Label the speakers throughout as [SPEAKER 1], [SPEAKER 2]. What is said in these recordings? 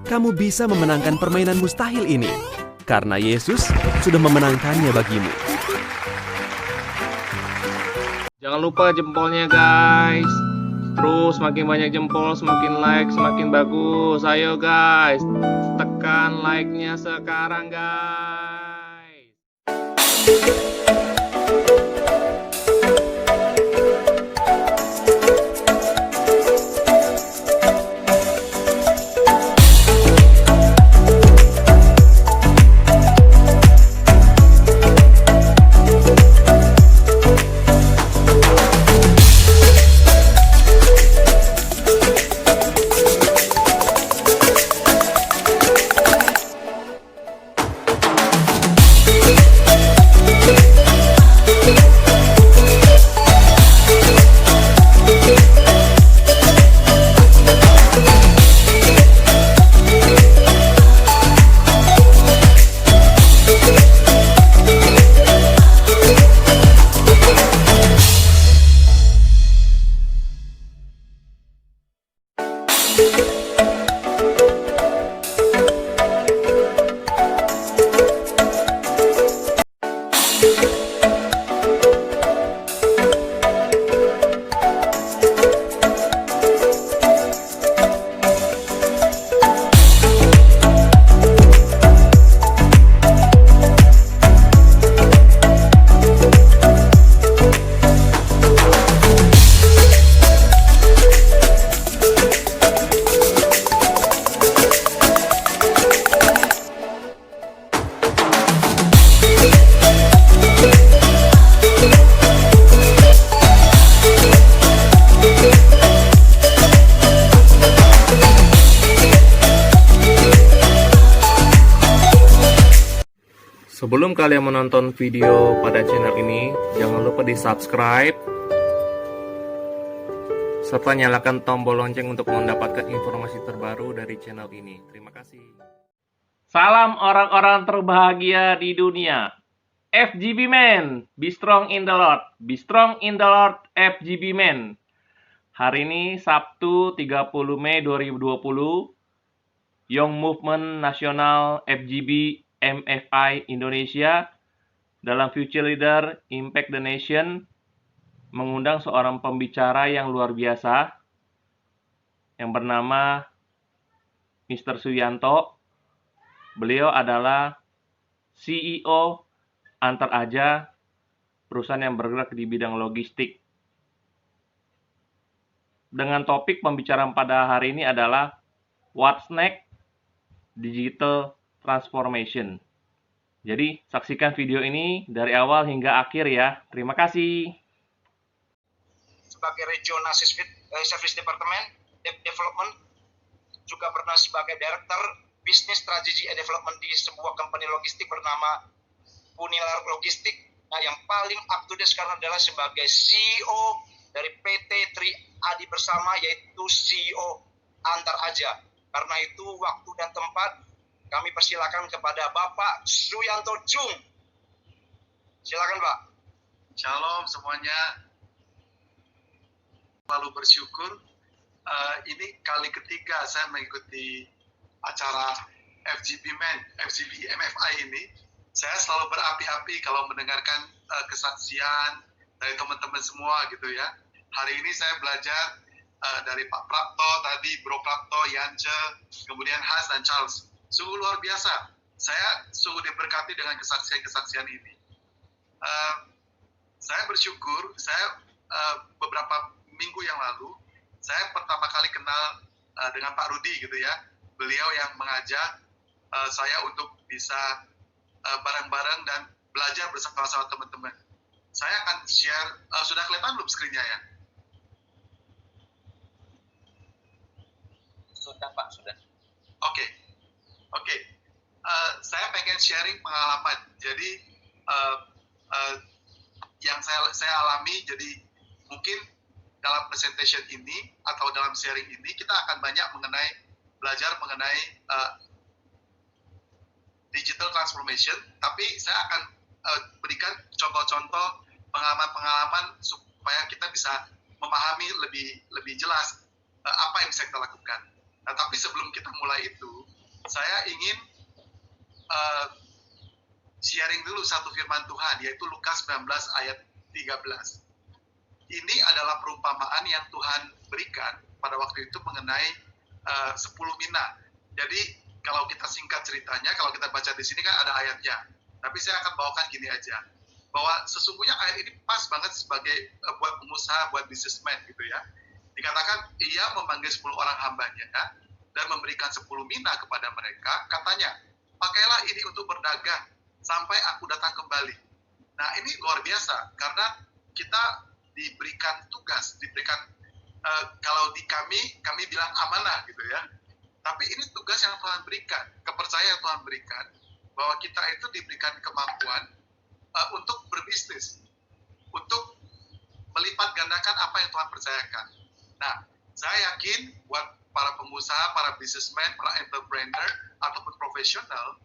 [SPEAKER 1] kamu bisa memenangkan permainan mustahil ini. Karena Yesus sudah memenangkannya bagimu.
[SPEAKER 2] Jangan lupa jempolnya guys. Terus semakin banyak jempol, semakin like, semakin bagus. Ayo guys, tekan like-nya sekarang guys. Sebelum kalian menonton video pada channel ini, jangan lupa di subscribe serta nyalakan tombol lonceng untuk mendapatkan informasi terbaru dari channel ini. Terima kasih. Salam orang-orang terbahagia di dunia. FGB Men, be strong in the Lord. Be strong in the Lord, FGB Men. Hari ini Sabtu 30 Mei 2020, Young Movement Nasional FGB MFI Indonesia dalam Future Leader Impact the Nation mengundang seorang pembicara yang luar biasa yang bernama Mr. Suyanto. Beliau adalah CEO Antar Aja, perusahaan yang bergerak di bidang logistik. Dengan topik pembicaraan pada hari ini adalah What's Next? Digital Transformation. Jadi, saksikan video ini dari awal hingga akhir ya. Terima kasih.
[SPEAKER 3] Sebagai Regional Service Department Development, juga pernah sebagai Director Business Strategy and Development di sebuah company logistik bernama Unilar Logistik. Nah, yang paling up to date sekarang adalah sebagai CEO dari PT Tri Adi Bersama, yaitu CEO Antar Aja. Karena itu, waktu dan tempat kami persilakan kepada Bapak Suyanto Jung. Silakan, Pak.
[SPEAKER 4] Shalom semuanya. Lalu bersyukur. Ini kali ketiga saya mengikuti acara FGB MFI ini. Saya selalu berapi-api kalau mendengarkan kesaksian dari teman-teman semua gitu ya. Hari ini saya belajar dari Pak Prapto tadi, Bro Prapto, Yance, kemudian Has dan Charles. Sungguh luar biasa. Saya sungguh diberkati dengan kesaksian-kesaksian ini. Saya bersyukur, saya beberapa minggu yang lalu, saya pertama kali kenal dengan Pak Rudi gitu ya. Beliau yang mengajak saya untuk bisa bareng-bareng dan belajar bersama-sama teman-teman. Saya akan share, sudah kelihatan belum screen-nya ya?
[SPEAKER 3] Sudah, Pak, sudah.
[SPEAKER 4] Oke. Saya pengen sharing pengalaman. Jadi yang saya alami, jadi mungkin dalam presentation ini atau dalam sharing ini kita akan banyak belajar mengenai digital transformation. Tapi saya akan berikan contoh-contoh pengalaman-pengalaman supaya kita bisa memahami lebih jelas apa yang bisa kita lakukan. Nah, tapi sebelum kita mulai itu, saya ingin sharing dulu satu firman Tuhan, yaitu Lukas 19 ayat 13. Ini adalah perumpamaan yang Tuhan berikan pada waktu itu mengenai 10 mina. Jadi kalau kita singkat ceritanya, kalau kita baca di sini kan ada ayatnya. Tapi saya akan bawakan gini aja, bahwa sesungguhnya ayat ini pas banget sebagai buat pengusaha, buat businessman gitu ya. Dikatakan ia memanggil 10 orang hambanya dan memberikan 10 mina kepada mereka. Katanya, pakailah ini untuk berdagang sampai aku datang kembali. Nah ini luar biasa, karena kita diberikan tugas, diberikan kalau di kami bilang amanah gitu ya. Tapi ini tugas yang Tuhan berikan, kepercayaan yang Tuhan berikan, bahwa kita itu diberikan kemampuan untuk berbisnis, untuk melipat gandakan apa yang Tuhan percayakan. Nah, saya yakin buat para pengusaha, para businessman, para entrepreneur, ataupun profesional,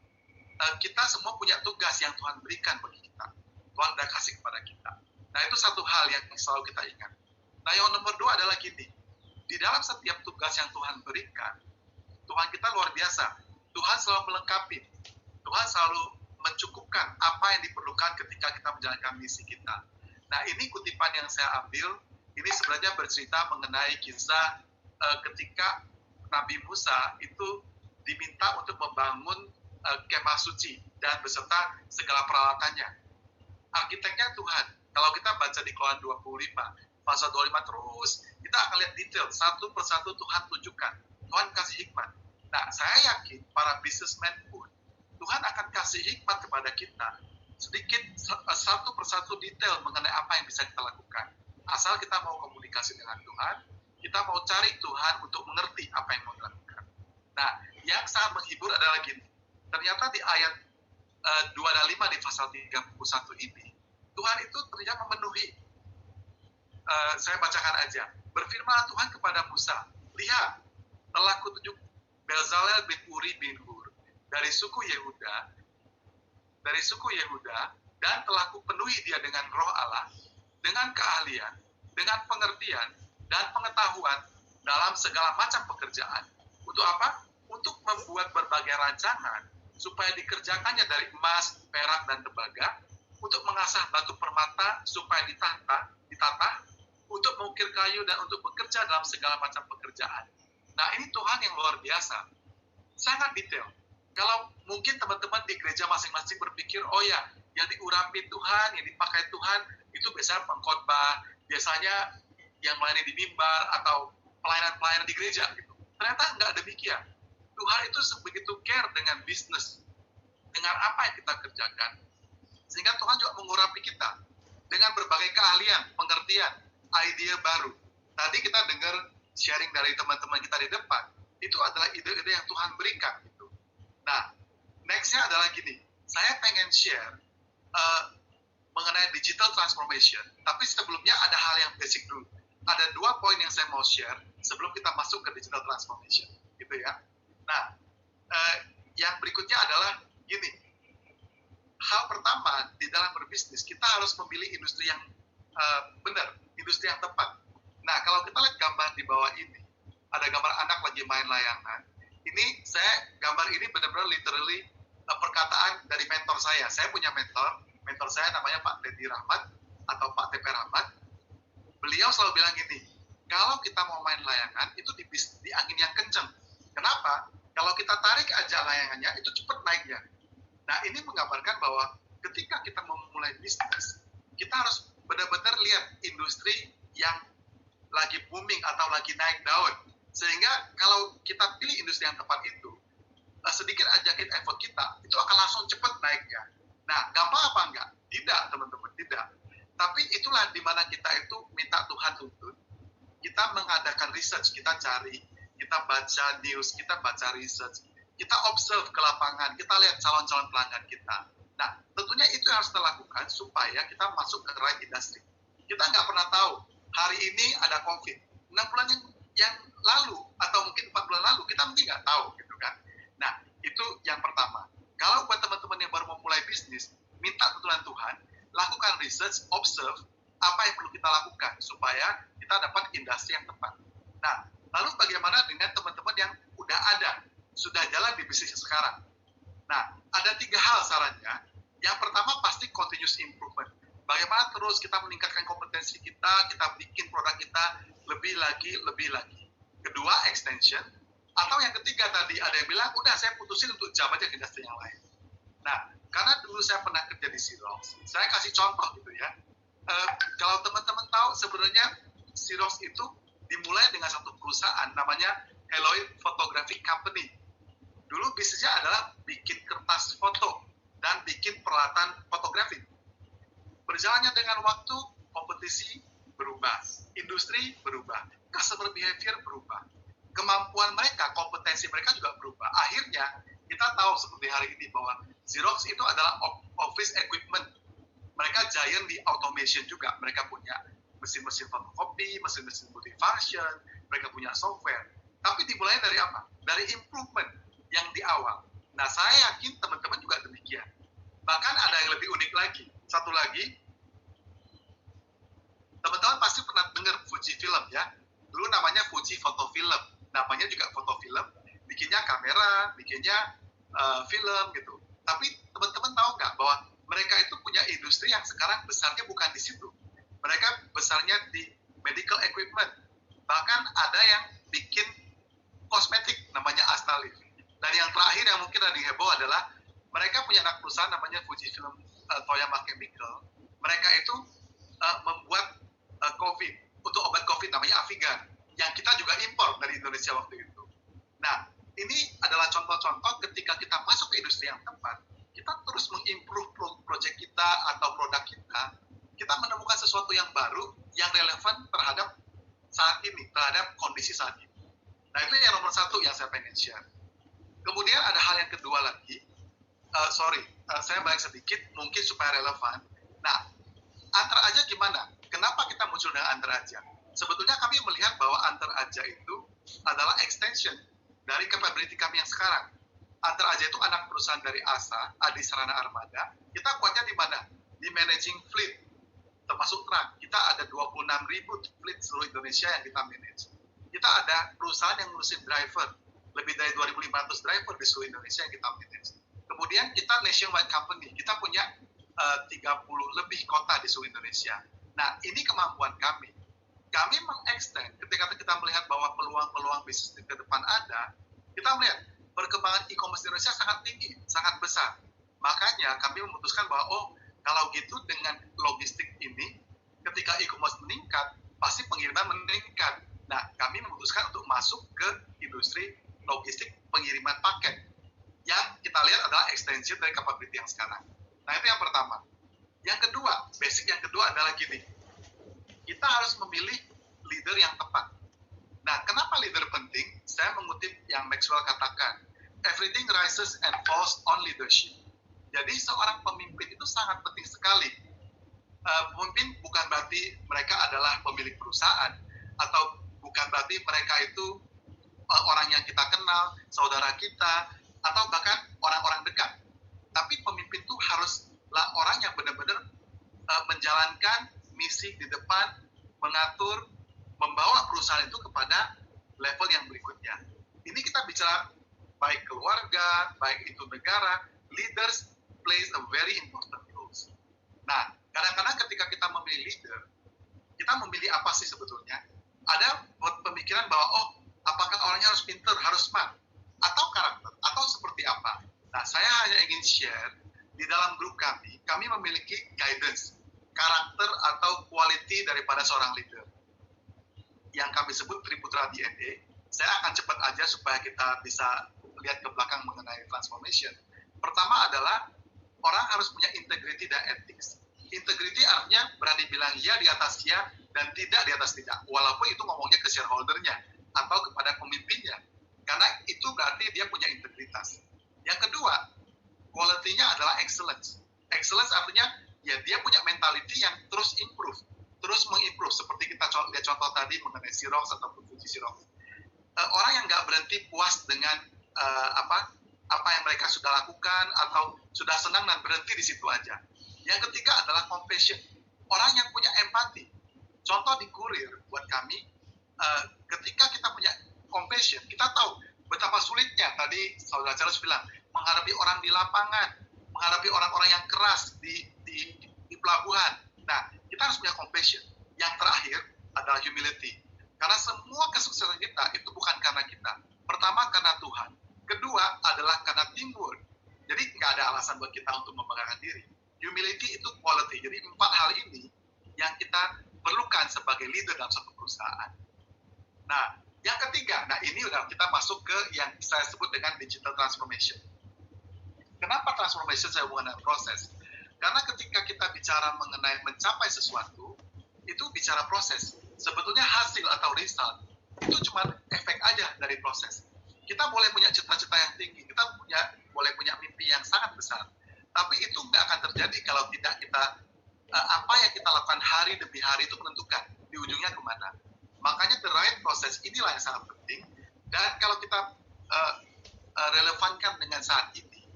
[SPEAKER 4] kita semua punya tugas yang Tuhan berikan bagi kita. Tuhan sudah kasih kepada kita. Nah, itu satu hal yang selalu kita ingat. Nah, yang nomor 2 adalah gini. Di dalam setiap tugas yang Tuhan berikan, Tuhan kita luar biasa. Tuhan selalu melengkapi. Tuhan selalu mencukupkan apa yang diperlukan ketika kita menjalankan misi kita. Nah, ini kutipan yang saya ambil. Ini sebenarnya bercerita mengenai kisah ketika Nabi Musa itu diminta untuk membangun kemah suci dan beserta segala peralatannya. Arsiteknya Tuhan. Kalau kita baca di Keluaran 25, pasal 25 terus, kita akan lihat detail, satu persatu Tuhan tunjukkan. Tuhan kasih hikmat. Nah, saya yakin para businessman pun, Tuhan akan kasih hikmat kepada kita. Sedikit, satu persatu detail mengenai apa yang bisa kita lakukan. Asal kita mau komunikasi dengan Tuhan, kita mau cari Tuhan untuk mengerti apa yang mau dilakukan. Nah, yang sangat menghibur adalah gini. Ternyata di ayat 2 dan 5 di pasal 31 ini, Tuhan itu ternyata memenuhi. Saya bacakan aja. Berfirmanlah Tuhan kepada Musa, lihat, telah kutunjuk Bezalel bin Uri bin Hur dari suku Yehuda, dan telah kupenuhi dia dengan roh Allah, dengan keahlian, dengan pengertian, dan pengetahuan dalam segala macam pekerjaan. Untuk apa? Untuk membuat berbagai rancangan, supaya dikerjakannya dari emas, perak, dan tembaga, untuk mengasah batu permata, supaya ditata, untuk mengukir kayu, dan untuk bekerja dalam segala macam pekerjaan. Nah, ini Tuhan yang luar biasa. Sangat detail. Kalau mungkin teman-teman di gereja masing-masing berpikir, oh ya, yang diurapi Tuhan, yang dipakai Tuhan, itu biasanya pengkhotbah, biasanya yang melayani di mimbar, atau pelayanan-pelayanan di gereja. Gitu. Ternyata nggak demikian. Tuhan itu sebegitu care dengan bisnis, dengan apa yang kita kerjakan. Sehingga Tuhan juga mengurapi kita dengan berbagai keahlian, pengertian, ide baru. Tadi kita dengar sharing dari teman-teman kita di depan, itu adalah ide-ide yang Tuhan berikan. Gitu. Nah, next-nya adalah gini, saya pengen share mengenai digital transformation, tapi sebelumnya ada hal yang basic dulu. Ada 2 poin yang saya mau share sebelum kita masuk ke digital transformation, gitu ya. Nah, yang berikutnya adalah gini, hal pertama di dalam berbisnis, kita harus memilih industri yang benar, industri yang tepat. Nah, kalau kita lihat gambar di bawah ini, ada gambar anak lagi main layangan. Ini gambar ini benar-benar literally perkataan dari mentor saya. Saya punya mentor saya namanya Pak Teddy Rahmat atau Pak TP Rahmat. Beliau selalu bilang gini, kalau kita mau main layangan, itu di angin yang kenceng. Kenapa? Kalau kita tarik aja layangannya, itu cepat naiknya. Nah, ini menggambarkan bahwa ketika kita memulai bisnis, kita harus benar-benar lihat industri yang lagi booming atau lagi naik daun. Sehingga kalau kita pilih industri yang tepat itu, sedikit ajakin effort kita, itu akan langsung cepat naiknya. Nah, gampang apa enggak? Tidak, teman-teman, tidak. Tapi itulah di mana kita itu minta Tuhan tuntun. Kita mengadakan research, kita cari, kita baca news, kita baca research, kita observe ke lapangan, kita lihat calon-calon pelanggan kita. Nah, tentunya itu yang harus kita lakukan supaya kita masuk ke right industry. Kita nggak pernah tahu, hari ini ada COVID. 6 bulan yang lalu, atau mungkin 4 bulan lalu, kita mungkin nggak tahu, gitu kan. Nah, itu yang pertama. Kalau buat teman-teman yang baru memulai bisnis, minta tuntunan Tuhan, lakukan research, observe, apa yang perlu kita lakukan, supaya kita dapat industri yang tepat. Nah, lalu bagaimana dengan teman-teman yang udah ada? sudah jalan di bisnis sekarang. Nah, ada 3 hal sarannya. Yang pertama pasti continuous improvement. Bagaimana terus kita meningkatkan kompetensi kita bikin produk kita lebih lagi. Kedua, extension. Atau yang ketiga tadi, ada yang bilang, udah saya putusin untuk jam aja ke industri yang lain. Nah, karena dulu saya pernah kerja di Xerox, saya kasih contoh gitu ya. Kalau teman-teman tahu, sebenarnya Xerox itu dimulai dengan satu perusahaan namanya Helloid Photographic Company. Dulu bisnisnya adalah bikin kertas foto dan bikin peralatan fotografi. Berjalannya dengan waktu, kompetisi berubah, industri berubah, customer behavior berubah, kemampuan mereka, kompetensi mereka juga berubah. Akhirnya kita tahu seperti hari ini bahwa Xerox itu adalah office equipment. Mereka giant di automation juga. Mereka punya mesin-mesin fotokopi, mesin-mesin multifunction, mereka punya software. Tapi dimulai dari apa? Dari improvement yang di awal. Nah, saya yakin teman-teman juga demikian. Bahkan ada yang lebih unik lagi. Satu lagi, teman-teman pasti pernah dengar Fuji Film ya. Dulu namanya Fuji Photo Film. Namanya juga foto film. Bikinnya kamera, bikinnya film gitu. Tapi teman-teman tahu nggak bahwa mereka itu punya industri yang sekarang besarnya bukan di situ. Mereka besarnya di medical equipment. Bahkan ada yang bikin kosmetik namanya Astalife. Dan yang terakhir yang mungkin ada heboh adalah mereka punya anak perusahaan namanya Fujifilm Toyama Chemical. Mereka itu membuat COVID, untuk obat COVID namanya Avigan, yang kita juga impor dari Indonesia waktu itu. Nah, ini adalah contoh-contoh ketika kita masuk ke industri yang tepat, kita terus mengimprove project kita atau produk kita menemukan sesuatu yang baru, yang relevan terhadap saat ini, terhadap kondisi saat ini. Nah, itu yang nomor 1 yang saya pengen share. Kemudian ada hal yang kedua lagi, saya balik sedikit, mungkin supaya relevan. Nah, antar aja gimana? Kenapa kita muncul dengan antar aja? Sebetulnya kami melihat bahwa antar aja itu adalah extension dari capability kami yang sekarang. Antar aja itu anak perusahaan dari ASA, Adi Sarana Armada. Kita kuatnya di mana? Di managing fleet, termasuk truk. Kita ada 26.000 fleet seluruh Indonesia yang kita manage. Kita ada perusahaan yang ngurusin driver, lebih dari 2.500 driver di seluruh Indonesia yang kita manage. Kemudian kita nationwide company, kita punya 30 lebih kota di seluruh Indonesia. Nah, ini kemampuan kami. Kami mengextend ketika kita melihat bahwa peluang-peluang bisnis ke depan ada, kita melihat perkembangan e-commerce di Indonesia sangat tinggi, sangat besar. Makanya kami memutuskan bahwa, kalau gitu dengan logistik ini, ketika e-commerce meningkat, pasti pengiriman meningkat. Nah, kami memutuskan untuk masuk ke industri logistik pengiriman paket. Yang kita lihat adalah extension dari capability yang sekarang. Nah, itu yang pertama. Yang kedua, basic yang kedua adalah gini. Kita harus memilih leader yang tepat. Nah, kenapa leader penting? Saya mengutip yang Maxwell katakan, everything rises and falls on leadership. Jadi seorang pemimpin itu sangat penting sekali. Pemimpin bukan berarti mereka adalah pemilik perusahaan, atau bukan berarti mereka itu orang yang kita kenal, saudara kita, atau bahkan orang-orang dekat. Tapi pemimpin itu haruslah orang yang benar-benar menjalankan misi di depan, mengatur, membawa perusahaan itu kepada level yang berikutnya. Ini kita bicara baik keluarga, baik itu negara, leaders plays a very important role. Nah, kadang-kadang ketika kita memilih leader, kita memilih apa sih sebetulnya? Ada pemikiran bahwa, apakah orangnya harus pinter, harus smart, atau karakter, atau seperti apa? Nah, saya hanya ingin share, di dalam grup kami memiliki guidance, karakter atau quality daripada seorang leader. Yang kami sebut Triputra DNA. Saya akan cepat aja supaya kita bisa lihat ke belakang mengenai transformation. Pertama adalah, orang harus punya integrity dan ethics. Integrity artinya berani bilang ya di atas ya, dan tidak di atas tidak. Walaupun itu ngomongnya ke shareholder-nya, atau kepada pemimpinnya. Karena itu berarti dia punya integritas. Yang kedua, quality-nya adalah excellence. Excellence artinya, ya dia punya mentality yang terus improve, terus mengimprove. Seperti kita lihat contoh tadi mengenai Xerox atau Fuji Xerox. Orang yang nggak berhenti puas dengan apa yang mereka sudah lakukan, atau sudah senang dan berhenti di situ aja. Yang ketiga adalah compassion. Orang yang punya empati. Contoh di kurir buat kami, ketika kita punya compassion, kita tahu betapa sulitnya tadi tadi Saudara Charles bilang, menghadapi orang di lapangan, menghadapi orang-orang yang keras di pelabuhan. Nah, kita harus punya compassion. Yang terakhir adalah humility. Karena semua kesuksesan kita itu bukan karena kita. Pertama, karena Tuhan. Kedua, adalah karena teamwork. Jadi, nggak ada alasan buat kita untuk membanggakan diri. Humility itu quality. Jadi, 4 hal ini yang kita perlukan sebagai leader dalam satu perusahaan. Nah, yang ketiga, ini udah kita masuk ke yang saya sebut dengan digital transformation. Kenapa transformation saya hubungan dengan proses? Karena ketika kita bicara mengenai mencapai sesuatu, itu bicara proses. Sebetulnya hasil atau result itu cuma efek aja dari proses. Kita boleh punya cita-cita yang tinggi, kita boleh punya mimpi yang sangat besar, tapi itu nggak akan terjadi kalau tidak kita apa yang kita lakukan hari demi hari itu menentukan di ujungnya kemana. Makanya the right process inilah yang sangat penting. Dan kalau kita relevankan dengan saat ini,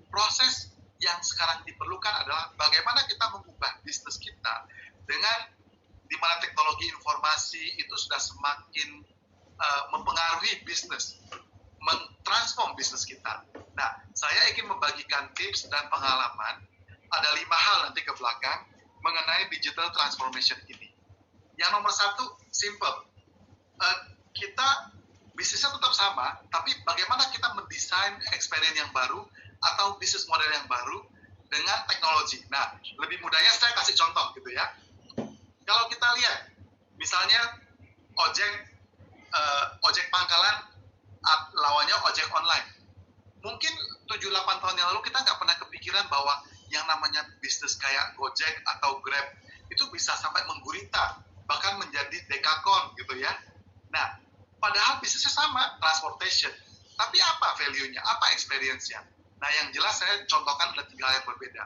[SPEAKER 4] proses yang sekarang diperlukan adalah bagaimana kita mengubah bisnis kita dengan di mana teknologi informasi itu sudah semakin mempengaruhi bisnis, mentransform bisnis kita. Nah, saya ingin membagikan tips dan pengalaman, ada 5 hal nanti ke belakang, mengenai digital transformation ini. Yang nomor 1, simple. Kita bisnisnya tetap sama, tapi bagaimana kita mendesain experience yang baru atau bisnis model yang baru dengan teknologi. Nah, lebih mudahnya saya kasih contoh gitu ya. Kalau kita lihat, misalnya ojek pangkalan lawannya ojek online. Mungkin 7-8 tahun yang lalu kita nggak pernah kepikiran bahwa yang namanya bisnis kayak Gojek atau Grab itu bisa sampai menggurita, bahkan menjadi dekakon gitu ya. Nah, padahal bisnisnya sama, transportation. Tapi apa value-nya, apa experience-nya? Nah, yang jelas saya contohkan ada 3 hal yang berbeda.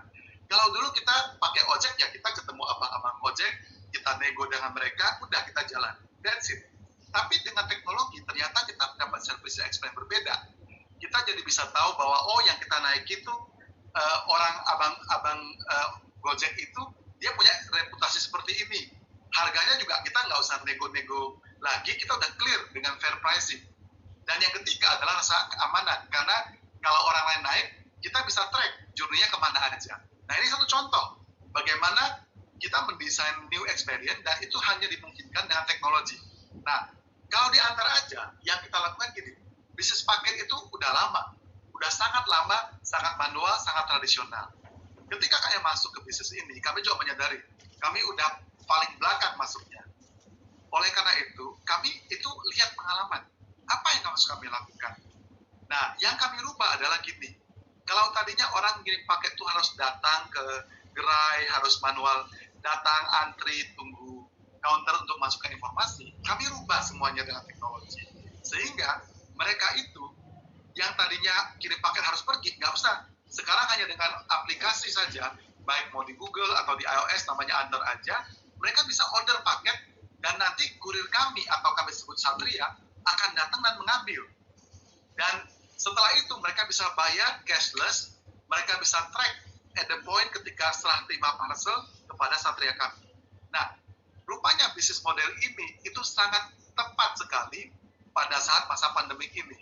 [SPEAKER 4] Kalau dulu kita pakai ojek, ya kita ketemu abang-abang ojek, kita nego dengan mereka, udah kita jalan. That's it. Tapi dengan teknologi, ternyata kita dapat service experience berbeda. Kita jadi bisa tahu bahwa, yang kita naik itu, orang abang Gojek itu, dia punya reputasi seperti ini. Harganya juga kita nggak usah nego-nego lagi, kita udah clear dengan fair pricing. Dan yang ketiga adalah rasa keamanan, karena kalau orang lain naik, kita bisa track journey-nya kemana aja. Nah, ini satu contoh bagaimana kita mendesain new experience, dan itu hanya dimungkinkan dengan teknologi. Nah, kalau diantar aja, yang kita lakukan gini, bisnis paket itu udah lama, udah sangat lama, sangat manual, sangat tradisional. Ketika kami masuk ke bisnis ini, kami juga menyadari, kami udah paling belakang masuknya. Oleh karena itu, kami itu lihat pengalaman. Apa yang harus kami lakukan? Nah, yang kami rubah adalah gini. Kalau tadinya orang ngirim paket itu harus datang ke gerai, harus manual, datang, antri, tunggu counter untuk masukkan informasi, kami rubah semuanya dengan teknologi. Sehingga mereka itu, yang tadinya kirim paket harus pergi, nggak usah. Sekarang hanya dengan aplikasi saja, baik mau di Google atau di iOS, namanya Antar aja, mereka bisa order paket, dan nanti kurir kami, atau kami sebut Satria, akan datang dan mengambil. Dan setelah itu mereka bisa bayar cashless, mereka bisa track at the point ketika setelah terima parcel kepada Satria kami. Nah, rupanya bisnis model ini itu sangat tepat sekali pada saat masa pandemi ini.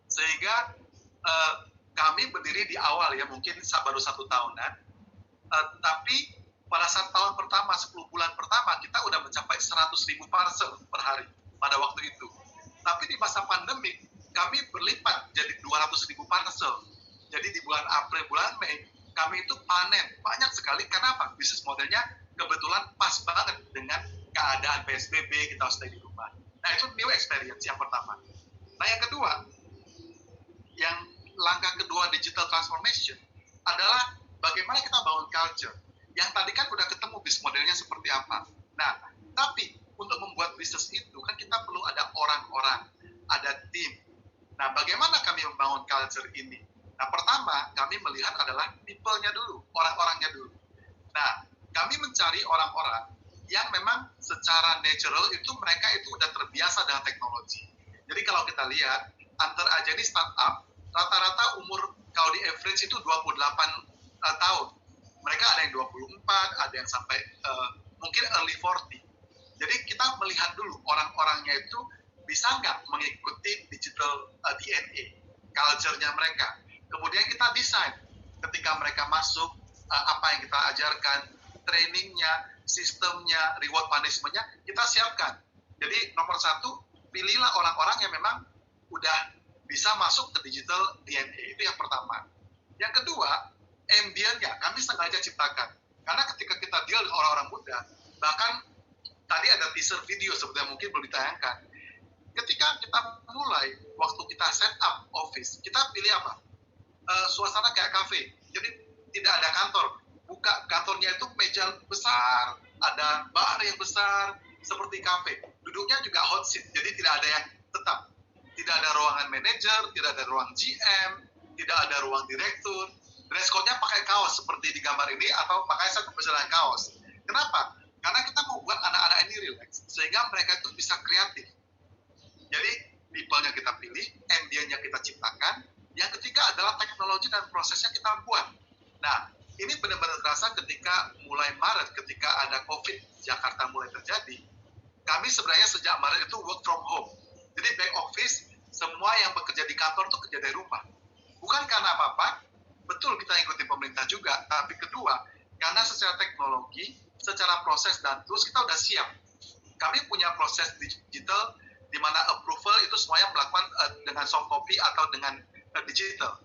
[SPEAKER 4] Sehingga kami berdiri di awal ya, mungkin baru 1 tahunan, tapi pada saat tahun pertama, 10 bulan pertama, kita udah mencapai 100.000 parcel per hari pada waktu itu. Tapi di masa pandemi, kami berlipat jadi 200.000 parcel. Jadi di bulan April, bulan Mei, kami itu panen banyak sekali. Kenapa? Bisnis modelnya kebetulan pas banget dengan keadaan PSBB, kita stay di rumah. Nah, itu new experience yang pertama. Nah, yang kedua, langkah kedua digital transformation adalah bagaimana kita bangun culture. Yang tadi kan udah ketemu bisnis modelnya seperti apa. Nah, tapi untuk membuat bisnis itu kan kita perlu ada orang-orang, ada tim. Nah, bagaimana kami membangun culture ini? Nah, pertama kami melihat adalah people-nya dulu, orang-orangnya dulu. Nah, kami mencari orang-orang yang memang secara natural itu mereka itu udah terbiasa dengan teknologi. Jadi kalau kita lihat, Antar aja ini startup, rata-rata umur kalau di average itu 28 tahun. Mereka ada yang 24, ada yang sampai mungkin early 40. Jadi kita melihat dulu orang-orangnya itu bisa nggak mengikuti digital DNA, culture-nya mereka. Kemudian kita desain ketika mereka masuk, apa yang kita ajarkan, trainingnya, sistemnya, reward punishment-nya, kita siapkan. Jadi nomor satu, pilihlah orang-orang yang memang udah bisa masuk ke digital DNA, itu yang pertama. Yang kedua, ambient-nya kami sengaja ciptakan. Karena ketika kita deal dengan orang-orang muda, bahkan tadi ada teaser video sebetulnya mungkin belum ditayangkan. Ketika kita mulai, waktu kita set up office, kita pilih apa? Suasana kayak kafe. Jadi tidak ada kantor. Buka kantornya itu meja besar, ada bar yang besar, seperti kafe. Duduknya juga hot seat, jadi tidak ada yang tetap. Tidak ada ruangan manajer, tidak ada ruang GM, tidak ada ruang direktur. Dress code-nya pakai kaos seperti di gambar ini, atau pakai satu pesanan kaos. Kenapa? Karena kita mau buat anak-anak ini relax, sehingga mereka itu bisa kreatif. Jadi, people-nya kita pilih, ambient-nya kita ciptakan. Yang ketiga adalah teknologi dan prosesnya kita buat. Nah, ini benar-benar terasa ketika mulai Maret, ketika ada COVID, Jakarta mulai terjadi. Kami sebenarnya sejak Maret itu work from home. Jadi back office, semua yang bekerja di kantor itu kerja dari rumah. Bukan karena apa-apa, betul kita ikuti pemerintah juga, tapi kedua, karena secara teknologi, secara proses dan tools kita udah siap. Kami punya proses digital di mana approval itu semuanya melakukan dengan soft copy atau dengan digital.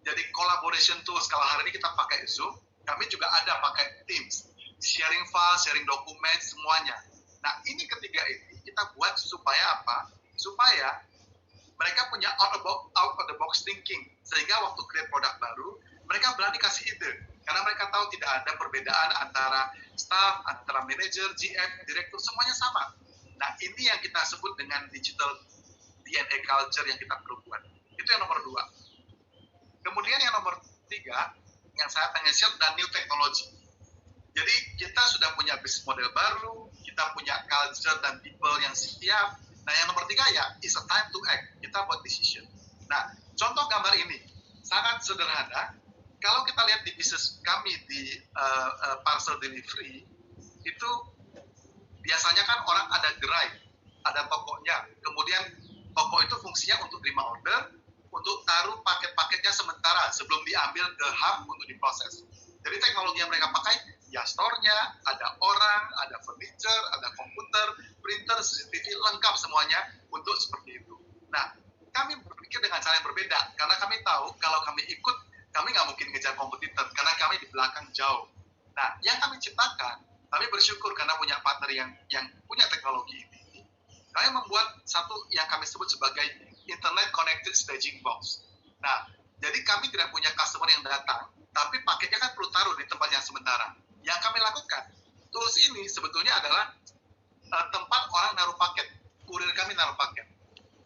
[SPEAKER 4] Jadi collaboration tools, kalau hari ini kita pakai Zoom, kami juga ada pakai Teams, sharing file, sharing dokumen, semuanya. Nah, ini ketiga ini kita buat supaya apa? Supaya mereka punya out of the box thinking, sehingga waktu create produk baru, mereka berani kasih ide. Karena mereka tahu tidak ada perbedaan antara staff, antara manajer, GM, direktur, semuanya sama. Nah, ini yang kita sebut dengan digital DNA culture yang kita perlu buat. Itu yang nomor 2. Kemudian yang nomor 3, yang saya pengen share adalah new technology. Jadi kita sudah punya business model baru, kita punya culture dan people yang siap. Nah, yang nomor 3 ya, it's a time to act. Kita buat decision. Nah, contoh gambar ini sangat sederhana. Kalau kita lihat di bisnis kami di parcel delivery, itu biasanya kan orang ada gerai, ada tokonya. Kemudian toko itu fungsinya untuk terima order, untuk taruh paket-paketnya sementara sebelum diambil ke hub untuk diproses. Jadi teknologi yang mereka pakai, ya store-nya, ada orang, ada furniture, ada komputer, printer, CCTV, lengkap semuanya untuk seperti itu. Nah, kami berpikir dengan cara yang berbeda, karena kami tahu kalau kami ikut, kami nggak mungkin ngejar kompetitor, karena kami di belakang jauh. Nah, yang kami ciptakan, kami bersyukur karena punya partner yang punya teknologi ini. Kami membuat satu yang kami sebut sebagai Internet Connected Staging Box. Nah, jadi kami tidak punya customer yang datang, tapi paketnya kan perlu taruh di tempat yang sementara. Yang kami lakukan, tools ini sebetulnya adalah tempat orang naruh paket, kurir kami naruh paket.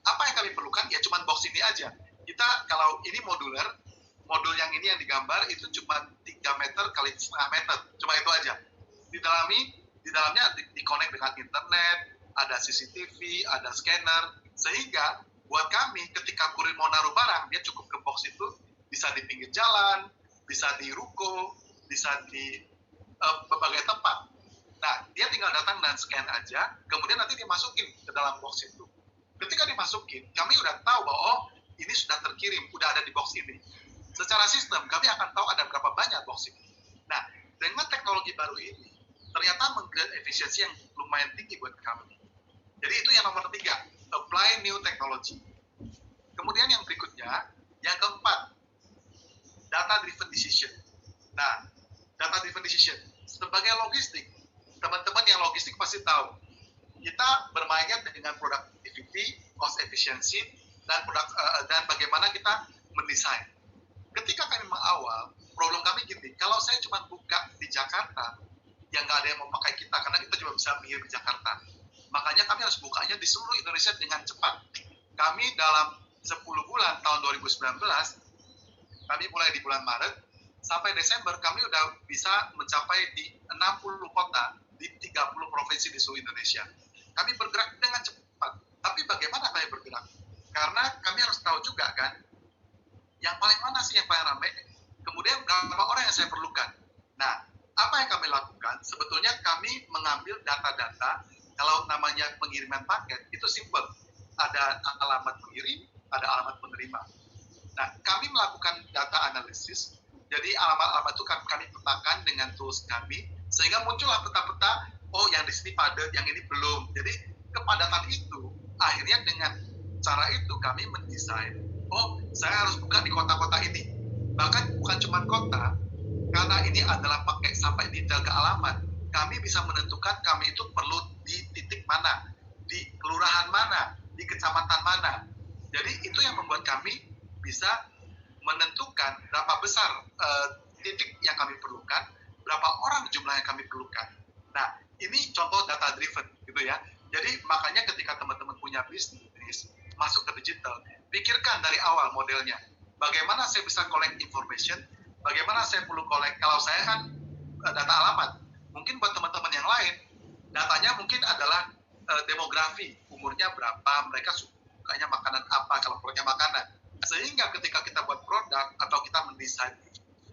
[SPEAKER 4] Apa yang kami perlukan? Ya cuma box ini aja. Kita kalau ini modular, modul yang ini yang digambar itu cuma 3 meter kali setengah meter, cuma itu aja. Di dalamnya di-connect dengan internet, ada CCTV, ada scanner, sehingga buat kami ketika kurir mau naruh barang, dia cukup ke box itu, bisa di pinggir jalan, bisa di ruko, bisa di berbagai tempat. Nah, dia tinggal datang dan scan aja, kemudian nanti dimasukin ke dalam box itu. Ketika dimasukin, kami udah tahu bahwa oh, ini sudah terkirim, udah ada di box ini. Secara sistem, kami akan tahu ada berapa banyak box ini. Nah, dengan teknologi baru ini, ternyata meng-create efisiensi yang lumayan tinggi buat kami. Jadi itu yang nomor 3, apply new technology. Kemudian yang berikutnya, yang keempat, data-driven decision. Nah, data-driven decision. Sebagai logistik, teman-teman yang logistik pasti tahu, kita bermainnya dengan productivity, cost efficiency, dan bagaimana kita mendesain. Ketika kami mengawal, problem kami gini, kalau saya cuma buka di Jakarta, ya nggak ada yang mau pakai kita, karena kita cuma bisa mengirim ke Jakarta. Makanya kami harus bukanya di seluruh Indonesia dengan cepat. Kami dalam 10 bulan tahun 2019, kami mulai di bulan Maret, sampai Desember kami udah bisa mencapai di 60 kota, di 30 provinsi di seluruh Indonesia. Kami bergerak dengan cepat. Tapi bagaimana kami bergerak? Karena kami harus tahu juga kan, yang paling mana sih yang paling ramai, kemudian berapa orang yang saya perlukan. Nah, apa yang kami lakukan? Sebetulnya kami mengambil data-data, kalau namanya pengiriman paket, itu simple. ada alamat pengirim, ada alamat penerima. Nah, kami melakukan data analisis, jadi alamat-alamat itu kami petakan dengan tools kami, sehingga muncullah peta-peta, oh yang di sini padat, yang ini belum. Jadi kepadatan itu, akhirnya dengan cara itu kami mendesain, oh saya harus buka di kota-kota ini. Bahkan bukan cuma kota, karena ini adalah pakai sampai detail ke alamat, kami bisa menentukan kami itu perlu di titik mana, di kelurahan mana, di kecamatan mana. Jadi itu yang membuat kami bisa menentukan berapa besar titik yang kami perlukan, berapa orang jumlah yang kami perlukan. Nah, ini contoh data driven gitu ya. Jadi makanya ketika teman-teman punya bisnis masuk ke digital, pikirkan dari awal modelnya. Bagaimana saya bisa collect information, bagaimana saya perlu collect, kalau saya kan data alamat. Mungkin buat teman-teman yang lain, datanya mungkin adalah demografi, umurnya berapa, mereka sukanya makanan apa, kalau produknya makanan. Sehingga ketika kita buat produk atau kita mendesain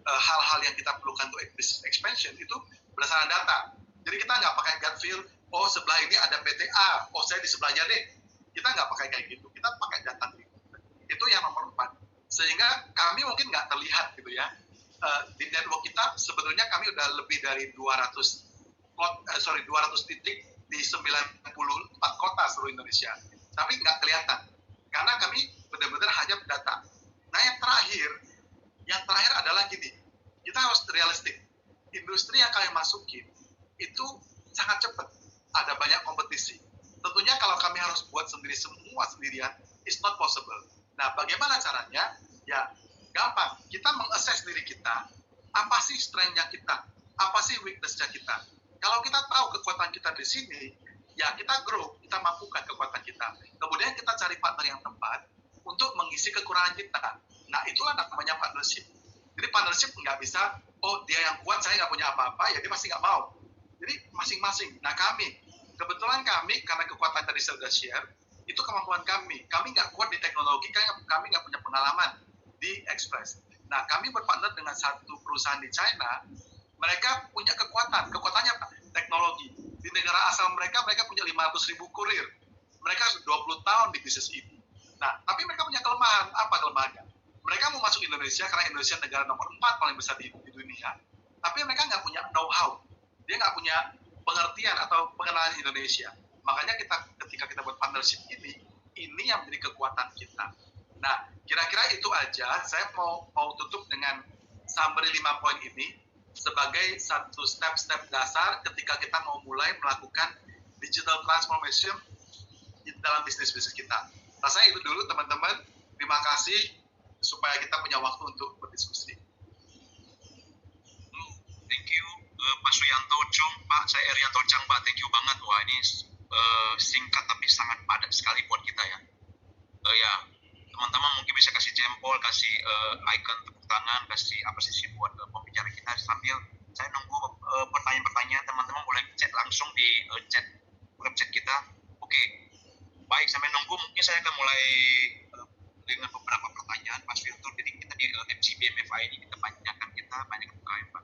[SPEAKER 4] hal-hal yang kita perlukan untuk business expansion itu berdasarkan data. Jadi kita nggak pakai gut feel, oh sebelah ini ada PTA, oh saya di sebelahnya deh. Kita nggak pakai kayak gitu, kita pakai data. Itu yang nomor 4. Sehingga kami mungkin nggak terlihat gitu ya. Di network kita sebetulnya kami udah lebih dari 200 titik di 94 kota seluruh Indonesia. Tapi nggak kelihatan. Karena kami benar-benar hanya data. Nah yang terakhir adalah gini, kita harus realistik. Industri yang kami masukin itu sangat cepat, ada banyak kompetisi. Tentunya kalau kami harus buat semua sendirian, it's not possible. Nah, bagaimana caranya? Ya, gampang. Kita meng-assess diri kita, apa sih strength-nya kita, apa sih weakness-nya kita. Kalau kita tahu kekuatan kita di sini, ya kita grow, kita mampukan kekuatan kita. Kemudian kita cari partner yang tepat untuk mengisi kekurangan kita. Nah, itulah namanya partnership. Jadi partnership nggak bisa, oh dia yang kuat, saya nggak punya apa-apa, ya dia pasti nggak mau. Jadi masing-masing. Nah kebetulan kami, karena kekuatan tadi saya sudah share, itu kemampuan kami. Kami nggak kuat di teknologi, kami nggak punya pengalaman di Express. Nah, kami berpartner dengan satu perusahaan di China, mereka punya kekuatannya apa? Teknologi. Di negara asal mereka punya 500.000 kurir. Mereka sudah 20 tahun di bisnis ini. Nah, tapi mereka punya kelemahan. Apa kelemahannya? Mereka mau masuk Indonesia karena Indonesia negara nomor 4 paling besar di dunia. Tapi mereka nggak punya know-how. Dia nggak punya pengertian atau pengenalan Indonesia. Makanya ketika kita buat partnership ini yang menjadi kekuatan kita. Nah, kira-kira itu aja. Saya mau tutup dengan summary 5 poin ini sebagai satu step-step dasar ketika kita mau mulai melakukan digital transformation di dalam bisnis-bisnis kita. Rasanya itu dulu teman-teman. Terima kasih supaya kita punya waktu untuk berdiskusi.
[SPEAKER 5] Thank you Pak Suyanto Chung, Pak saya Erianto Chang, Pak, thank you banget. Wah ini singkat tapi sangat padat sekali buat kita ya. Ya teman-teman mungkin bisa kasih jempol, kasih icon tepuk tangan, kasih apresiasi buat pembicara kita sambil saya nunggu pertanyaan-pertanyaan. Teman-teman boleh chat langsung di chat grup chat kita. Oke, baik, sampai nunggu mungkin saya akan mulai dengan beberapa pertanyaan Pak Suyanto. Jadi kita di FGB MFI ini kita banyak UKM Pak.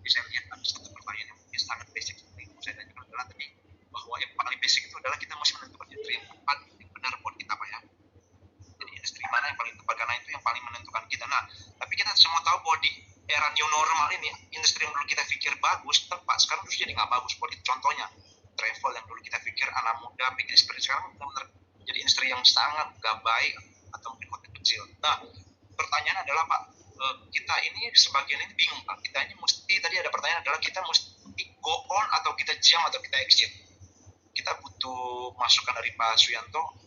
[SPEAKER 5] Jadi saya lihat ada satu pertanyaan yang mungkin sangat basic seperti itu saya tanyakan adalah tadi bahwa yang paling basic itu adalah kita mesti menentukan industri yang tepat yang benar buat kita Pak ya. Jadi industri mana yang paling tepat karena itu yang paling menentukan kita. Nah, tapi kita semua tahu bahwa di era new normal ini industri yang dulu kita pikir bagus tepat sekarang terus jadi nggak bagus. Buat itu contohnya travel yang dulu kita pikir anak muda pikir seperti sekarang benar-benar jadi industri yang sangat nggak baik atau mungkin kota kecil. Nah, pertanyaan adalah Pak, kita ini sebagian ini bingung Pak. Kita ini mesti, tadi ada pertanyaan adalah kita mesti go on atau kita jump atau kita exit. Kita butuh masukan dari Pak Suyanto.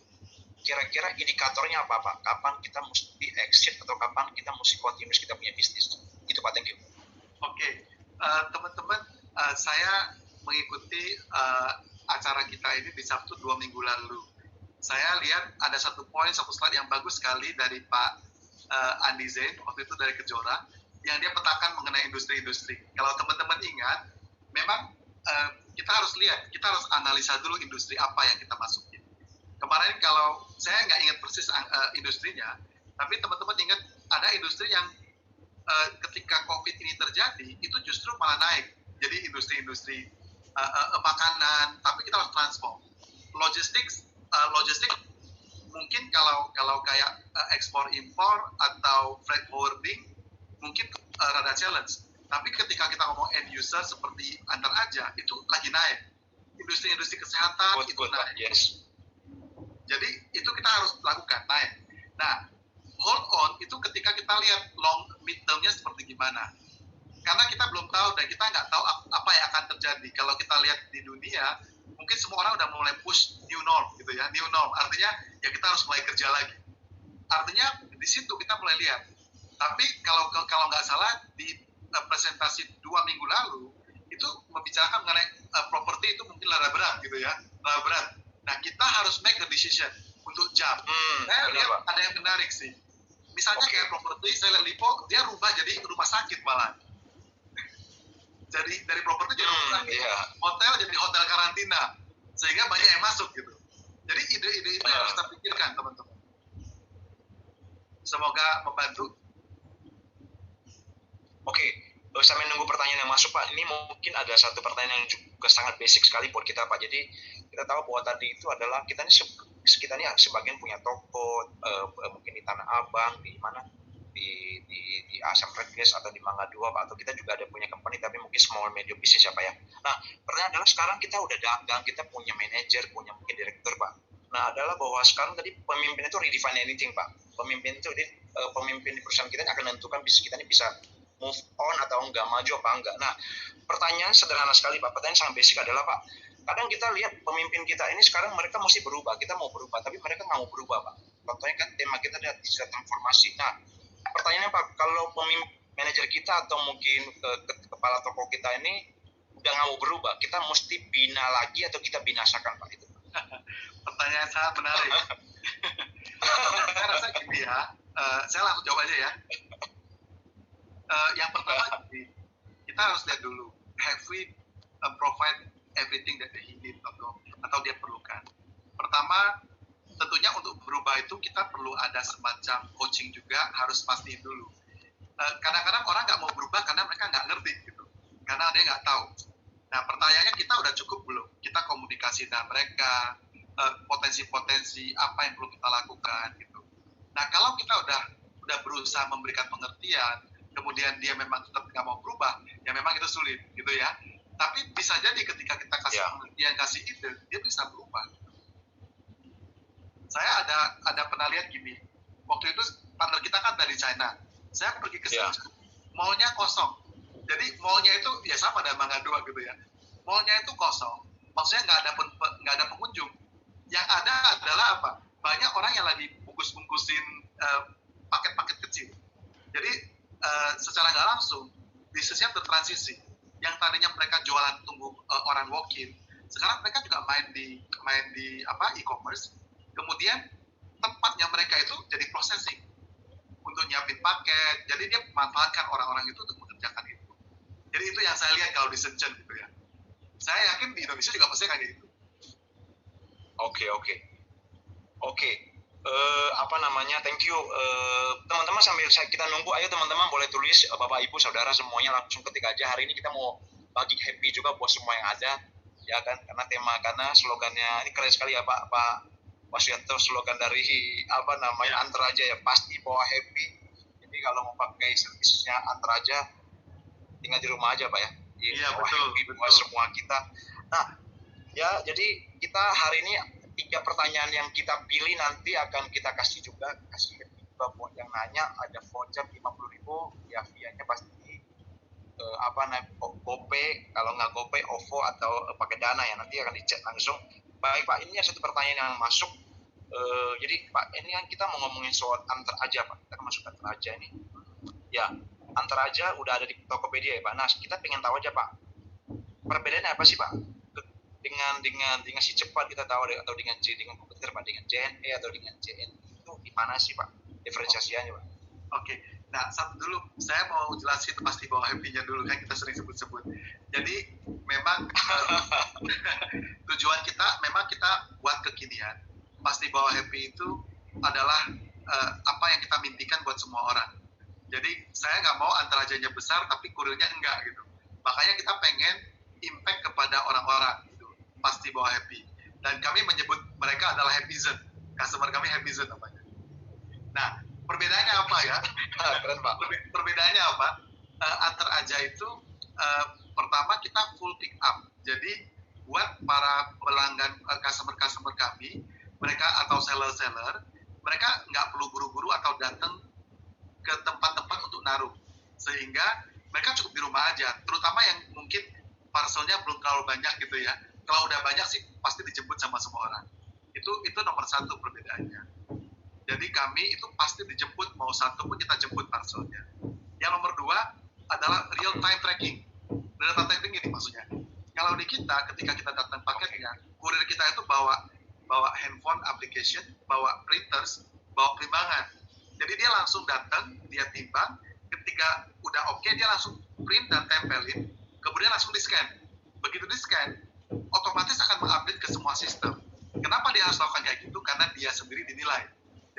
[SPEAKER 5] Kira-kira indikatornya apa Pak? Kapan kita mesti exit atau kapan kita mesti continuous kita punya bisnis? Itu Pak, thank you.
[SPEAKER 4] Oke, teman-teman, saya mengikuti acara kita ini di Sabtu 2 minggu lalu. Saya lihat ada satu slide yang bagus sekali dari Pak Andi Zain, waktu itu dari Kejora, yang dia petakan mengenai industri-industri. Kalau teman-teman ingat, memang kita harus lihat, kita harus analisa dulu industri apa yang kita masukin. Kemarin kalau saya nggak ingat persis industrinya, tapi teman-teman ingat ada industri yang ketika COVID ini terjadi, itu justru malah naik. Jadi industri-industri makanan, tapi kita harus transform. Logistik mungkin kalau kayak ekspor impor atau freight forwarding mungkin rada challenge. Tapi ketika kita ngomong end user seperti Antar Aja itu lagi naik. Industri-industri kesehatan itu naik.
[SPEAKER 5] Yes.
[SPEAKER 4] Jadi itu kita harus lakukan naik. Nah, hold on itu ketika kita lihat long mid term-nya seperti gimana. Karena kita belum tahu dan kita nggak tahu apa yang akan terjadi. Kalau kita lihat di dunia, mungkin semua orang udah mulai push new norm gitu ya. New norm artinya ya kita harus mulai kerja lagi. Artinya di situ kita mulai lihat. Tapi kalau nggak salah di presentasi 2 minggu lalu itu membicarakan mengenai properti itu mungkin rada berat gitu ya, rada berat. Nah kita harus make a decision untuk jump. Saya lihat ada yang menarik sih. Misalnya kayak properti, saya lihat Lipo dia rubah jadi rumah sakit malah. Jadi dari properti jadi rumah sakit, hotel jadi hotel karantina, sehingga banyak yang masuk gitu. Jadi ide-ide itu yang harus kita pikirkan teman-teman. Semoga membantu.
[SPEAKER 5] Oke, sambil nunggu pertanyaan yang masuk Pak, ini mungkin ada satu pertanyaan yang juga sangat basic sekali buat kita Pak. Jadi kita tahu bahwa tadi itu adalah kita ini sebagian punya toko, mungkin di Tanah Abang, di mana di Asam Redgrass atau di Mangga 2 Pak, atau kita juga ada punya company tapi mungkin small medium business ya Pak ya. Nah, pertanyaan adalah sekarang kita udah dagang, kita punya manajer, punya mungkin direktur Pak. Nah, adalah bahwa sekarang tadi pemimpin itu redefine anything Pak. Pemimpin itu pemimpin di perusahaan kita ini akan menentukan bisnis kita ini bisa move on atau enggak, maju apa enggak. Nah, pertanyaan sederhana sekali Pak, pertanyaan sangat basic adalah Pak, kadang kita lihat pemimpin kita ini sekarang mereka mesti berubah, kita mau berubah, tapi mereka nggak mau berubah Pak. Contohnya kan tema kita adalah digital transformasi. Nah, pertanyaannya Pak, kalau manajer kita atau mungkin kepala toko kita ini udah nggak mau berubah, kita mesti bina lagi atau kita binasakan Pak itu?
[SPEAKER 4] Pertanyaan sangat menarik. Saya rasa gini ya, saya langsung jawab aja ya. Yang pertama kita harus lihat dulu, have we provide everything that he need atau dia perlukan. Pertama, tentunya untuk berubah itu kita perlu ada semacam coaching juga, harus pastiin dulu. Kadang-kadang orang nggak mau berubah karena mereka nggak ngerti gitu, karena dia nggak tahu. Nah, pertanyaannya kita udah cukup belum? Kita komunikasi dengan mereka, potensi-potensi apa yang perlu kita lakukan gitu. Nah, kalau kita udah berusaha memberikan pengertian, kemudian dia memang tetap nggak mau berubah, ya memang itu sulit gitu ya. Tapi bisa jadi ketika kita kasih pengertian, kasih ide, dia bisa berubah. Saya ada pernah lihat gini, waktu itu partner kita kan dari China, saya pergi ke sana, mallnya kosong. Jadi mallnya itu ya sama dengan Mangga 2 gitu ya, mallnya itu kosong, maksudnya nggak ada pengunjung. Yang ada adalah apa? Banyak orang yang lagi bungkus-bungkusin paket-paket kecil. Jadi secara nggak langsung bisnisnya bertransisi. Yang tadinya mereka jualan tunggu orang walk-in, sekarang mereka juga main di e-commerce. Kemudian tempatnya mereka itu jadi processing untuk nyiapin paket. Jadi dia memanfaatkan orang-orang itu untuk mengerjakan itu. Jadi itu yang saya lihat kalau di Shenzhen gitu ya. Saya yakin di Indonesia juga pasti kayak gitu.
[SPEAKER 5] Oke. Thank you. Teman-teman sambil kita nunggu, ayo teman-teman boleh tulis, Bapak Ibu Saudara semuanya langsung ketik aja. Hari ini kita mau bagi happy juga buat semua yang ada, ya kan? Karena slogannya ini keren sekali ya Pak Suyanto, slogan dari Antar Aja ya, pasti bawa happy. Jadi kalau mau pakai servisnya Antar Aja, tinggal di rumah aja Pak ya.
[SPEAKER 4] Iya betul.
[SPEAKER 5] Buat semua kita. Nah, ya jadi kita hari ini 3 pertanyaan yang kita pilih nanti akan kita kasih happy juga buat yang nanya. Ada voucher 50.000 ya, via-nya pasti GoPay, kalau nggak GoPay, OVO atau pakai Dana ya, nanti akan dicek langsung. Baik Pak, ini ada satu pertanyaan yang masuk. Jadi Pak, ini kan kita mau ngomongin soal Antar Aja Pak, kita masuk Antar Aja ini. Ya, Antar Aja udah ada di Tokopedia ya Pak. Nah, kita pengen tahu aja Pak, perbedaannya apa sih Pak? Dengan si cepat kita tahu, atau dengan komputer Pak, dengan JNE atau dengan JN itu gimana sih Pak diferensiasinya Pak?
[SPEAKER 4] Oke. Nah, satu dulu saya mau jelasin pasti bawa happy-nya dulu, kan kita sering sebut-sebut. Jadi memang tujuan kita memang kita buat kekinian. Pasti bawa happy itu adalah apa yang kita mimpikan buat semua orang. Jadi saya nggak mau Antar Ajanya besar tapi kurirnya enggak gitu. Makanya kita pengen impact kepada orang-orang gitu. Pasti bawa happy. Dan kami menyebut mereka adalah happyzen. customer kami happy zone namanya. Nah, perbedaannya apa ya?
[SPEAKER 3] Keren Pak.
[SPEAKER 4] Perbedaannya apa? Antar aja itu pertama kita full pick up. Jadi buat para pelanggan customer kami, mereka atau seller, mereka nggak perlu buru-buru atau datang ke tempat-tempat untuk naruh, sehingga mereka cukup di rumah aja. Terutama yang mungkin parcelnya belum terlalu banyak gitu ya. Kalau udah banyak sih pasti dijemput sama semua orang. Itu nomor satu perbedaannya. Jadi kami itu pasti dijemput, mau satu pun kita jemput parcelnya. Yang nomor dua adalah real time tracking. Real time tracking ini maksudnya. Kalau di kita, ketika kita datang paketnya, kurir kita itu bawa handphone application, bawa printers, bawa perimbangan. Jadi dia langsung datang, dia timbang, ketika udah oke, dia langsung print dan tempelin, kemudian langsung di-scan. Begitu di-scan, otomatis akan mengupdate ke semua sistem. Kenapa dia harus lakukan kayak gitu? Karena dia sendiri dinilai.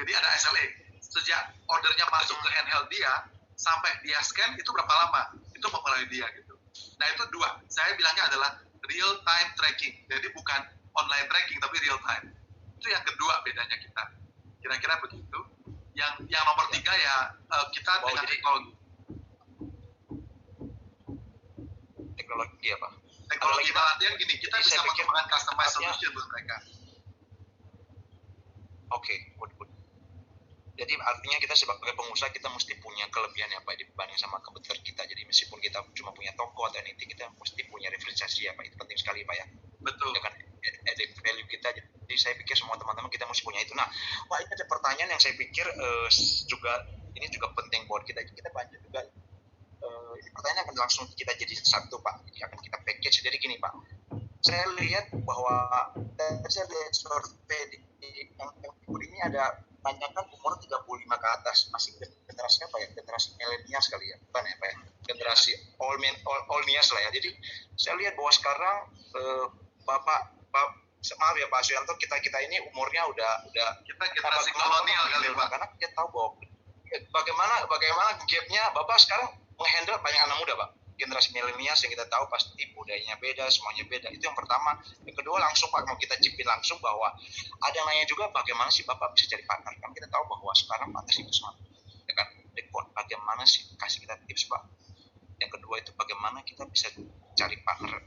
[SPEAKER 4] Jadi ada SLA. Sejak ordernya masuk ke handheld dia, sampai dia scan, itu berapa lama? Itu mempengaruhi dia gitu. Nah itu dua, saya bilangnya adalah real time tracking. Jadi bukan online tracking, tapi real time. Itu yang kedua bedanya kita. Kira-kira begitu. Yang nomor tiga ya, kita dengan teknologi.
[SPEAKER 3] Teknologi apa?
[SPEAKER 4] Teknologi artian gini, kita bisa mengembangkan customized solution buat mereka.
[SPEAKER 3] Oke, good. Jadi artinya kita sebagai pengusaha kita mesti punya kelebihan ya Pak dibanding sama kompetitor kita. Jadi meskipun kita cuma punya toko atau anything, kita mesti punya diferensiasi ya Pak. Itu penting sekali Pak ya.
[SPEAKER 4] Betul.
[SPEAKER 3] Dengan added value kita. Jadi saya pikir semua teman-teman kita mesti punya itu. Nah, Pak ini ada pertanyaan yang saya pikir ini juga penting buat kita. Kita banyak juga ini pertanyaan akan langsung kita jadi satu Pak. Jadi akan kita package. Jadi gini Pak. Saya lihat bahwa saya lihat survei di yang ini ada banyak kan umur 35 ke atas, masih generasi apa ya, generasi milenial sekali ya, bukan ya Pak ya, generasi all nias lah ya. Jadi saya lihat bahwa sekarang maaf ya Pak Suyanto, kita ini umurnya udah
[SPEAKER 4] kita generasi kolonial kali Pak,
[SPEAKER 3] karena kita tahu bahwa bagaimana gapnya Bapak sekarang menghandle banyak anak muda Pak, generasi milenial yang kita tahu pasti budayanya beda, semuanya beda. Itu yang pertama. Yang kedua langsung Pak, mau kita cipin langsung bahwa ada yang nanya juga bagaimana sih Bapak bisa cari partner. Kan kita tahu bahwa sekarang partner itu sangat ya kan, bagaimana sih, kasih kita tips Pak. Yang kedua itu bagaimana kita bisa cari partner.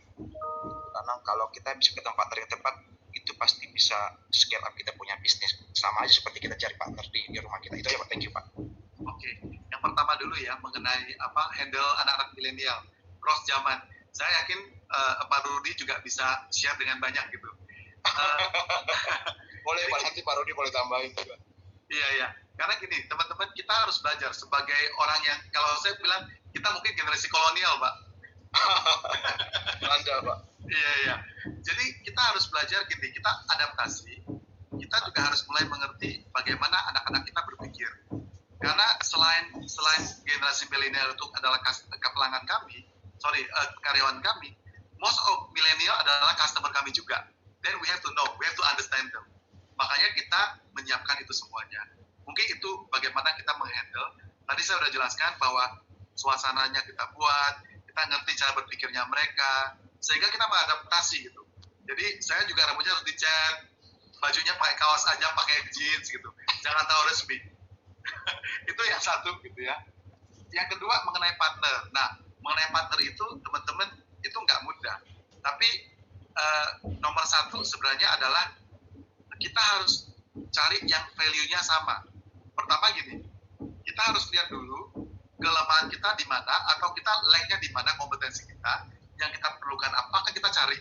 [SPEAKER 3] Karena kalau kita bisa ketemu partner yang tepat, itu pasti bisa scale up kita punya bisnis. Sama aja seperti kita cari partner di rumah kita. Itu ya Pak, thank you Pak.
[SPEAKER 4] Oke, yang pertama dulu ya mengenai handle anak-anak milenial, cross zaman. Saya yakin Pak Rudi juga bisa share dengan banyak gitu.
[SPEAKER 3] Boleh Pak, nanti Pak Rudi boleh tambahin juga.
[SPEAKER 4] Iya, karena gini teman-teman, kita harus belajar sebagai orang yang, kalau saya bilang kita mungkin generasi kolonial Pak.
[SPEAKER 3] Anda Pak.
[SPEAKER 4] Iya. Jadi kita harus belajar gini, kita adaptasi. Kita juga harus mulai mengerti bagaimana anak-anak kita berpikir. Karena selain generasi milenial itu adalah pelanggan kami, karyawan kami, most of milenial adalah customer kami juga. Then we have to know, we have to understand them. Makanya kita menyiapkan itu semuanya. Mungkin itu bagaimana kita menghandle. Tadi saya sudah jelaskan bahwa suasananya kita buat, kita ngerti cara berpikirnya mereka, sehingga kita mengadaptasi gitu. Jadi saya juga rambutnya harus dicat, bajunya pakai kaos aja, pakai jeans gitu. Jangan terlalu resmi. Itu yang satu gitu ya. Yang kedua mengenai partner. Nah, mengenai partner itu teman-teman itu nggak mudah. Tapi nomor satu sebenarnya adalah kita harus cari yang value-nya sama. Pertama gini, kita harus lihat dulu kelemahan kita di mana atau kita lag-nya di mana, kompetensi kita, yang kita perlukan apa akan kita cari.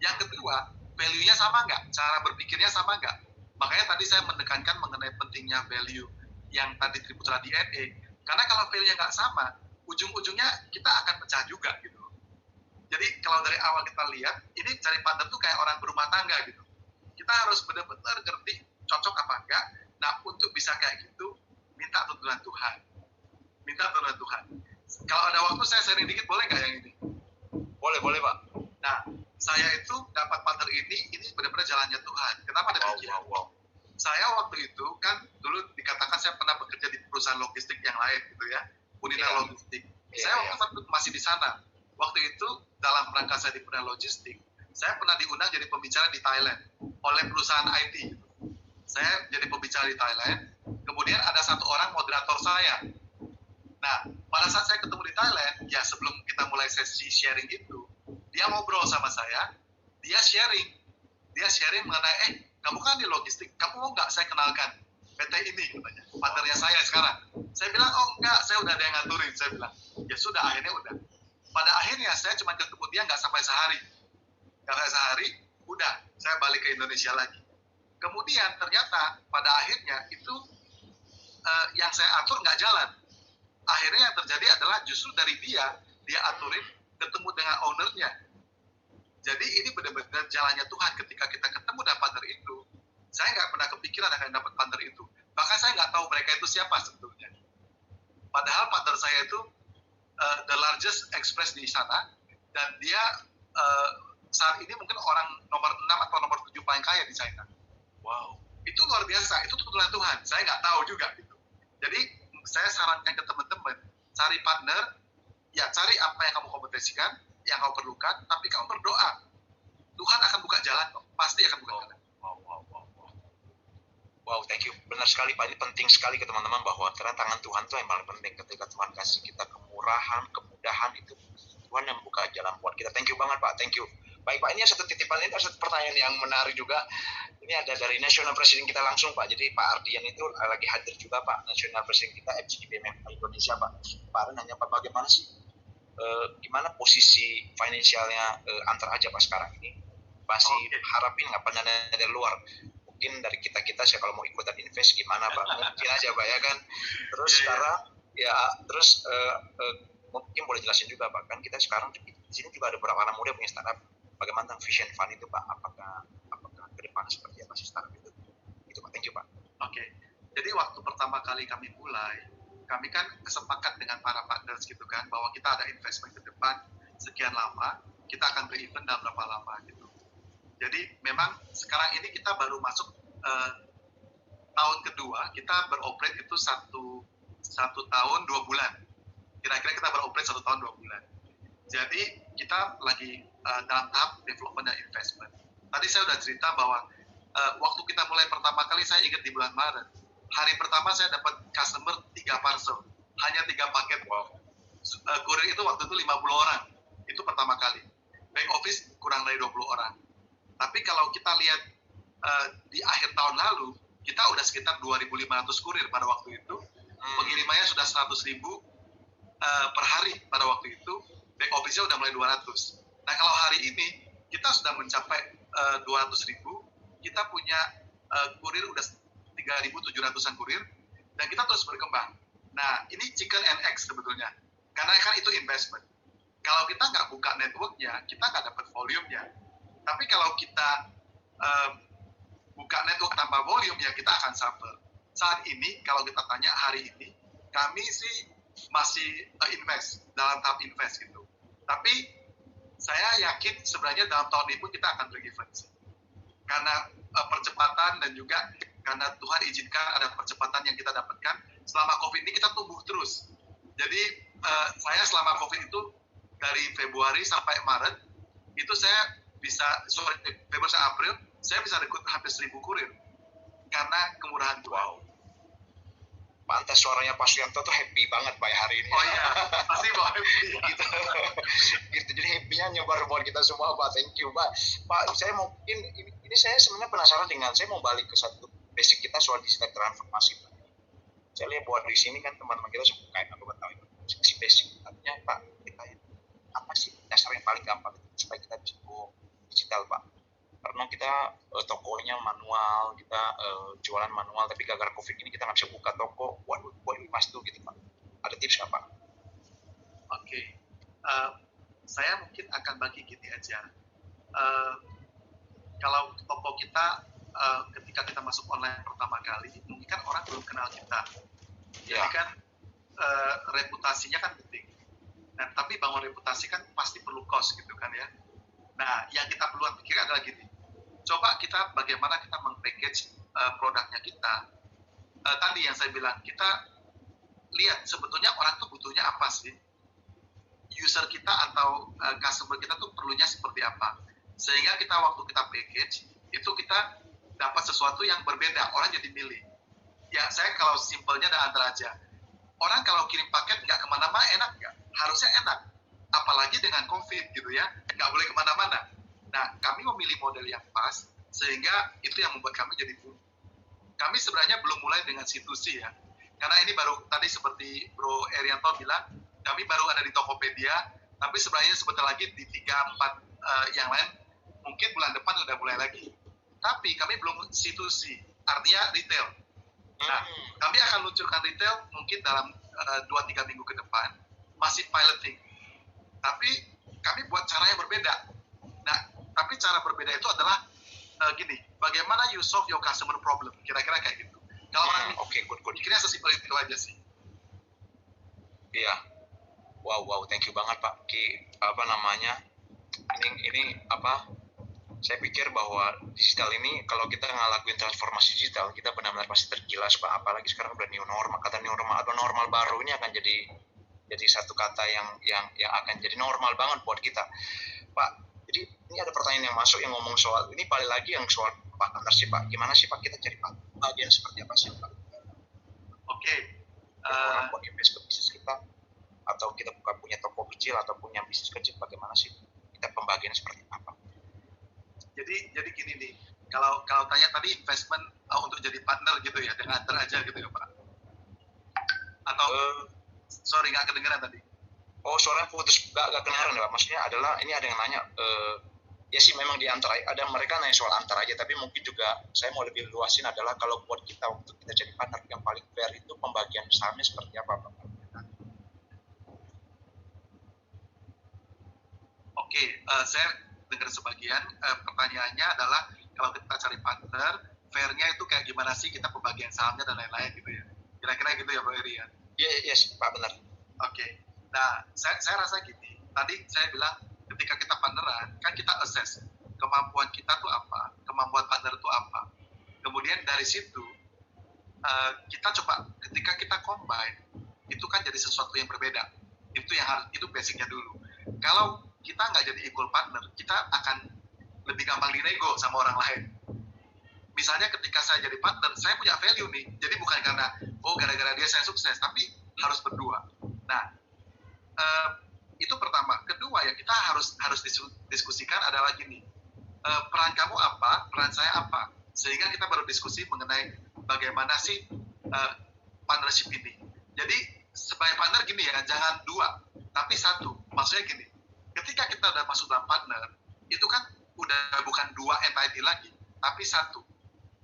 [SPEAKER 4] Yang kedua, value-nya sama nggak? Cara berpikirnya sama nggak? Makanya tadi saya menekankan mengenai pentingnya value yang tadi Triputra DNA, karena kalau value-nya nggak sama, ujung-ujungnya kita akan pecah juga gitu. Jadi kalau dari awal kita lihat, ini cari partner tuh kayak orang berumah tangga gitu. Kita harus benar-benar ngerti cocok apa enggak. Nah untuk bisa kayak gitu, minta tuntunan Tuhan. Kalau ada waktu saya sharing dikit, boleh nggak yang ini?
[SPEAKER 3] Boleh Pak.
[SPEAKER 4] Nah, saya itu dapat partner ini benar-benar jalannya Tuhan. Kenapa demikian?
[SPEAKER 3] Wow.
[SPEAKER 4] Saya waktu itu kan dulu dikatakan saya pernah bekerja di perusahaan logistik yang lain gitu ya, Uninar Logistik. Saya waktu itu masih di sana. Waktu itu dalam rangka saya di perusahaan logistik, saya pernah diundang jadi pembicara di Thailand oleh perusahaan IT. saya jadi pembicara di Thailand, kemudian ada satu orang moderator saya. Nah, pada saat saya ketemu di Thailand, ya sebelum kita mulai sesi sharing itu, dia ngobrol sama saya, dia sharing mengenai, kamu kan di logistik, kamu mau nggak saya kenalkan PT ini, katanya, partnernya saya sekarang. Saya bilang, oh enggak, saya udah ada yang ngaturin, saya bilang. Ya sudah, akhirnya udah. Pada akhirnya saya cuma ketemu dia nggak sampai sehari. Udah, saya balik ke Indonesia lagi. Kemudian ternyata pada akhirnya itu yang saya atur nggak jalan. Akhirnya yang terjadi adalah justru dari dia aturin ketemu dengan ownernya. Jadi ini benar-benar jalannya Tuhan ketika kita ketemu dengan partner itu. Saya nggak pernah kepikiran akan dapat partner itu. Bahkan saya nggak tahu mereka itu siapa sebetulnya. Padahal partner saya itu the largest express di sana, dan dia saat ini mungkin orang nomor 6 atau nomor 7 paling kaya di China. Wow, itu luar biasa, itu kebetulan Tuhan. Saya nggak tahu juga gitu. Jadi saya sarankan ke teman-teman, cari partner, ya cari apa yang kamu kompetensikan, yang kamu perlukan, tapi kamu berdoa. Tuhan akan buka jalan kok, pasti akan buka jalan.
[SPEAKER 5] Wow, thank you. Benar sekali Pak, ini penting sekali ke teman-teman bahwa karena tangan Tuhan itu yang paling penting. Ketika Tuhan kasih kita kemurahan, kemudahan, itu Tuhan yang membuka jalan buat kita. Thank you banget Pak, thank you. Baik Pak, ini satu titipan, ini ada satu pertanyaan yang menarik juga. Ini ada dari National President kita langsung Pak. Jadi Pak Ardian itu lagi hadir juga Pak, National President kita FGB Indonesia Pak. Pak Ardian nanya Pak, bagaimana sih, gimana posisi finansialnya antar aja Pak sekarang ini? Masih harapin nggak pernah dari luar? Mungkin dari kita sih kalau mau ikutan invest gimana Pak, mungkin aja Pak ya kan. Terus sekarang ya terus mungkin boleh jelasin juga Pak, kan kita sekarang di sini juga ada beberapa anak muda punya startup. Bagaimana tentang vision fund itu Pak, apakah ke depan seperti apa sih startup itu Pak. Thank you Pak.
[SPEAKER 4] Oke. Jadi waktu pertama kali kami mulai, kami kan sepakat dengan para partners gitu kan, bahwa kita ada investment ke depan sekian lama, kita akan ber-event dalam berapa lama gitu. Jadi memang sekarang ini kita baru masuk tahun kedua, kita beroperate itu satu tahun 2 bulan. Kira-kira kita beroperate 1 tahun 2 bulan. Jadi kita lagi dalam tahap development dan investment. Tadi saya sudah cerita bahwa waktu kita mulai pertama kali, saya ingat di bulan Maret, hari pertama saya dapat customer 3 parcel, hanya 3 paket. Wow. Kurir itu waktu itu 50 orang, itu pertama kali. Back office kurang dari 20 orang. Tapi kalau kita lihat di akhir tahun lalu, kita udah sekitar 2.500 kurir pada waktu itu. Pengirimannya sudah 100.000 per hari pada waktu itu. Back office-nya udah mulai 200. Nah kalau hari ini kita sudah mencapai 200.000, kita punya kurir udah 3.700-an kurir, dan kita terus berkembang. Nah ini chicken and egg sebetulnya, karena kan itu investment. Kalau kita nggak buka network-nya, kita nggak dapat volume-nya. Tapi kalau kita buka network tanpa volume, ya kita akan suffer. Saat ini, kalau kita tanya hari ini, kami sih masih invest, dalam tahap invest gitu. Tapi saya yakin sebenarnya dalam tahun ini pun kita akan break-even. Karena percepatan dan juga karena Tuhan izinkan ada percepatan yang kita dapatkan. Selama COVID ini kita tumbuh terus. Jadi saya selama COVID itu dari Februari sampai Maret, itu saya bisa, Februari sampai April, saya bisa rekrut hampir 1.000 kurir. Karena kemurahan Tuhan. Wow.
[SPEAKER 5] Pantas suaranya Pak Suyanto tuh happy banget Pak hari ini.
[SPEAKER 4] Oh iya, pasti Pak happy.
[SPEAKER 5] gitu. Jadi happy-nya nyebar buat kita semua Pak. Thank you Pak. Pak, saya mungkin ini saya sebenarnya penasaran dengan, saya mau balik ke satu basic kita soal digital transformasi Pak. Saya lihat bahwa di sini kan teman-teman kita suka kayak aku tahu si basic. Artinya Pak, kita apa sih dasar yang paling gampang supaya kita bisa go digital Pak? Karena kita tokonya manual, kita jualan manual, tapi gara-gara COVID ini kita nggak bisa buka toko. Waduh, mas tuh gitu Pak. Ada tips nggak Pak?
[SPEAKER 4] Oke. Saya mungkin akan bagi gini aja. Kalau toko kita, ketika kita masuk online pertama kali, mungkin kan orang belum kenal kita. Jadi kan reputasinya kan penting. Nah, tapi bangun reputasi kan pasti perlu cost gitu kan ya. Nah, yang kita perlu pikirkan adalah gini. Coba kita bagaimana kita meng-package produknya kita. Tadi yang saya bilang, kita lihat sebetulnya orang tuh butuhnya apa sih? User kita atau customer kita tuh perlunya seperti apa? Sehingga kita waktu kita package, itu kita dapat sesuatu yang berbeda, orang jadi milih. Ya saya kalau simpelnya dan antar aja, orang kalau kirim paket nggak kemana-mana enak nggak? Harusnya enak, apalagi dengan COVID gitu ya, nggak boleh kemana-mana. Nah kami memilih model yang pas, sehingga itu yang membuat kami jadi boom. Kami sebenarnya belum mulai dengan C2C ya, karena ini baru tadi seperti Bro Erianto bilang, kami baru ada di Tokopedia, tapi sebenarnya sebentar lagi di 3-4 yang lain, mungkin bulan depan sudah mulai lagi. Tapi kami belum C2C, artinya retail. Nah, kami akan luncurkan retail mungkin dalam 2-3 minggu ke depan, masih piloting. Tapi kami buat cara yang berbeda. Nah, tapi cara berbeda itu adalah gini, bagaimana you solve your customer problem, kira-kira kayak gitu. Kalau orang
[SPEAKER 5] good.
[SPEAKER 4] pikirnya sesimpel itu aja sih.
[SPEAKER 5] Iya. Wow, thank you banget Pak Ki. Apa namanya? Ini apa? Saya pikir bahwa digital ini kalau kita ngelakuin transformasi digital, kita benar-benar pasti tergilas Pak. Apalagi sekarang udah new normal. Kata new normal atau normal baru ini akan jadi satu kata yang akan jadi normal banget buat kita, Pak. Jadi ini ada pertanyaan yang masuk yang ngomong soal ini, balik lagi yang soal partnership Pak. Gimana sih Pak kita cari bagian seperti apa sih Pak?
[SPEAKER 4] Oke.
[SPEAKER 5] Orang buat invest ke bisnis kita, atau kita bukan punya toko kecil atau punya bisnis kecil, bagaimana sih kita pembagiannya seperti apa?
[SPEAKER 4] Jadi gini nih, kalau tanya tadi investment untuk jadi partner gitu ya, dengan antar aja gitu ya Pak? Atau sorry nggak kedengeran tadi?
[SPEAKER 5] Oh suaranya putus, nggak kedengeran ya Pak. Maksudnya adalah ini ada yang nanya, ya sih memang di antara, ada mereka nanya soal antar aja, tapi mungkin juga saya mau lebih luasin adalah kalau buat kita untuk kita jadi partner yang paling fair itu pembagian sahamnya seperti apa Pak?
[SPEAKER 4] Oke, saya dengar sebagian pertanyaannya adalah kalau kita cari partner, fairnya itu kayak gimana sih kita pembagian sahamnya dan lain-lain gitu ya. Kira-kira gitu ya Bro Eri ya?
[SPEAKER 5] Iya, Pak, benar.
[SPEAKER 4] Oke. Nah, saya rasa gini. Tadi saya bilang ketika kita partneran, kan kita assess kemampuan kita tuh apa, kemampuan partner tuh apa. Kemudian dari situ kita coba ketika kita combine, itu kan jadi sesuatu yang berbeda. Itu basicnya dulu. Kalau kita nggak jadi equal partner, kita akan lebih gampang dinego sama orang lain. Misalnya ketika saya jadi partner, saya punya value nih. Jadi bukan karena, gara-gara dia saya sukses, tapi harus berdua. Nah, itu pertama. Kedua ya, kita harus diskusikan adalah gini. Peran kamu apa, peran saya apa. Sehingga kita baru diskusi mengenai bagaimana sih partnership ini. Jadi, sebagai partner gini ya, jangan dua, tapi satu. Maksudnya gini, ketika kita udah masuk dalam partner, itu kan udah bukan dua entity lagi, tapi satu.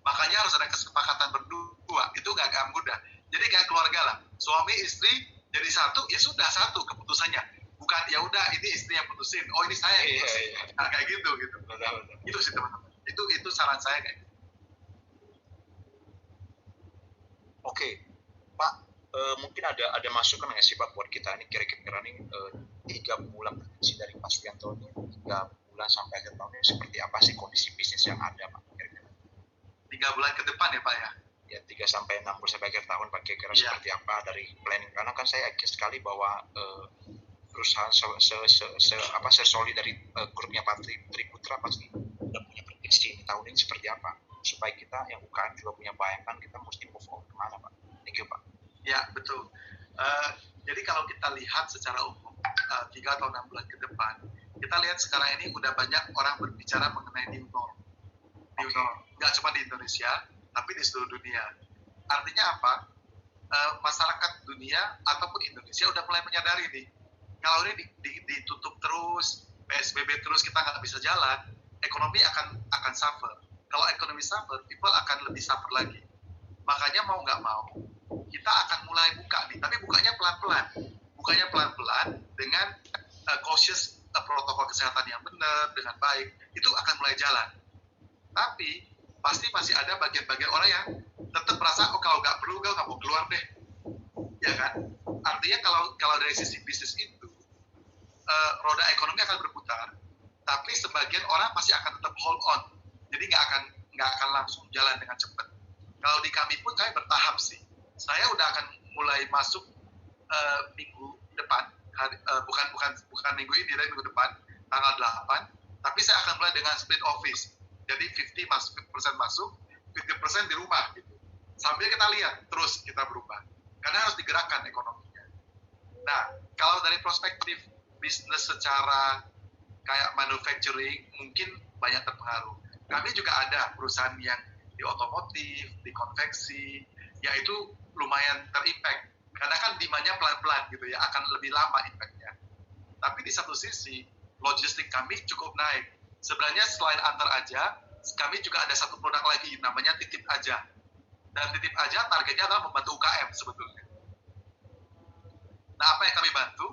[SPEAKER 4] Makanya harus ada kesepakatan berdua, itu gak mudah. Jadi kayak keluarga lah, suami istri jadi satu, ya sudah satu keputusannya. Bukan ya udah ini istri yang putusin, ini saya yang putusin.
[SPEAKER 5] Iya.
[SPEAKER 4] Nah, kayak gitu. Betul. Itu sih teman-teman. Itu saran saya kayak gitu.
[SPEAKER 5] Oke, Pak, mungkin ada masukan nggak sih Pak buat kita ini kira-kira nih 3 bulan prediksi dari Pak Suyanto ini, 3 bulan sampai akhir tahun ini seperti apa sih kondisi bisnis yang ada Pak kira-kira?
[SPEAKER 4] 3 bulan ke depan ya Pak ya?
[SPEAKER 5] Ya 3 sampai 6 bulan sampai akhir tahun Pak kira-kira seperti apa dari planning, karena kan saya yakin sekali bahwa perusahaan sesolid dari grupnya Pak Tri Putra pasti udah punya prediksi ini tahun ini seperti apa, supaya kita yang UKM juga punya bayangan kita mesti move on kemana Pak. Thank you Pak. Ya betul. Jadi kalau kita lihat secara umum 3 atau 6 bulan ke depan, kita lihat sekarang ini udah banyak orang berbicara mengenai new norm. New norm. Nggak cuma di Indonesia, tapi di seluruh dunia. Artinya apa? Masyarakat dunia ataupun Indonesia udah mulai menyadari nih, kalau ini ditutup terus, PSBB terus, kita nggak bisa jalan, ekonomi akan suffer. Kalau ekonomi suffer, people akan lebih suffer lagi. Makanya mau nggak mau, kita akan mulai buka nih, tapi bukanya pelan-pelan. Bukanya pelan-pelan dengan cautious protokol kesehatan yang benar, dengan baik, itu akan mulai jalan. Tapi pasti masih ada bagian-bagian orang yang tetap merasa, kalau nggak perlu, nggak mau keluar deh. Ya kan? Artinya kalau dari sisi bisnis itu, roda ekonomi akan berputar, tapi sebagian orang masih akan tetap hold on. Jadi nggak akan langsung jalan dengan cepat. Kalau di kami pun kami bertahap sih. Saya udah akan mulai masuk minggu depan, bukan minggu ini, tapi minggu depan tanggal 8. Tapi saya akan mulai dengan split office.
[SPEAKER 4] Jadi 50% masuk, 50% di rumah gitu. Sambil kita lihat terus kita berubah. Karena harus digerakkan ekonominya. Nah, kalau dari perspektif bisnis secara kayak manufacturing mungkin banyak terpengaruh. Kami juga ada perusahaan yang di otomotif, di konveksi, yaitu lumayan terimpact. Karena kan demand-nya pelan-pelan gitu ya, akan lebih lama impact-nya. Tapi di satu sisi, logistik kami cukup naik. Sebenarnya selain antar aja, kami juga ada satu produk lagi, namanya titip aja. Dan titip aja targetnya adalah membantu UKM sebetulnya. Nah, apa yang kami bantu?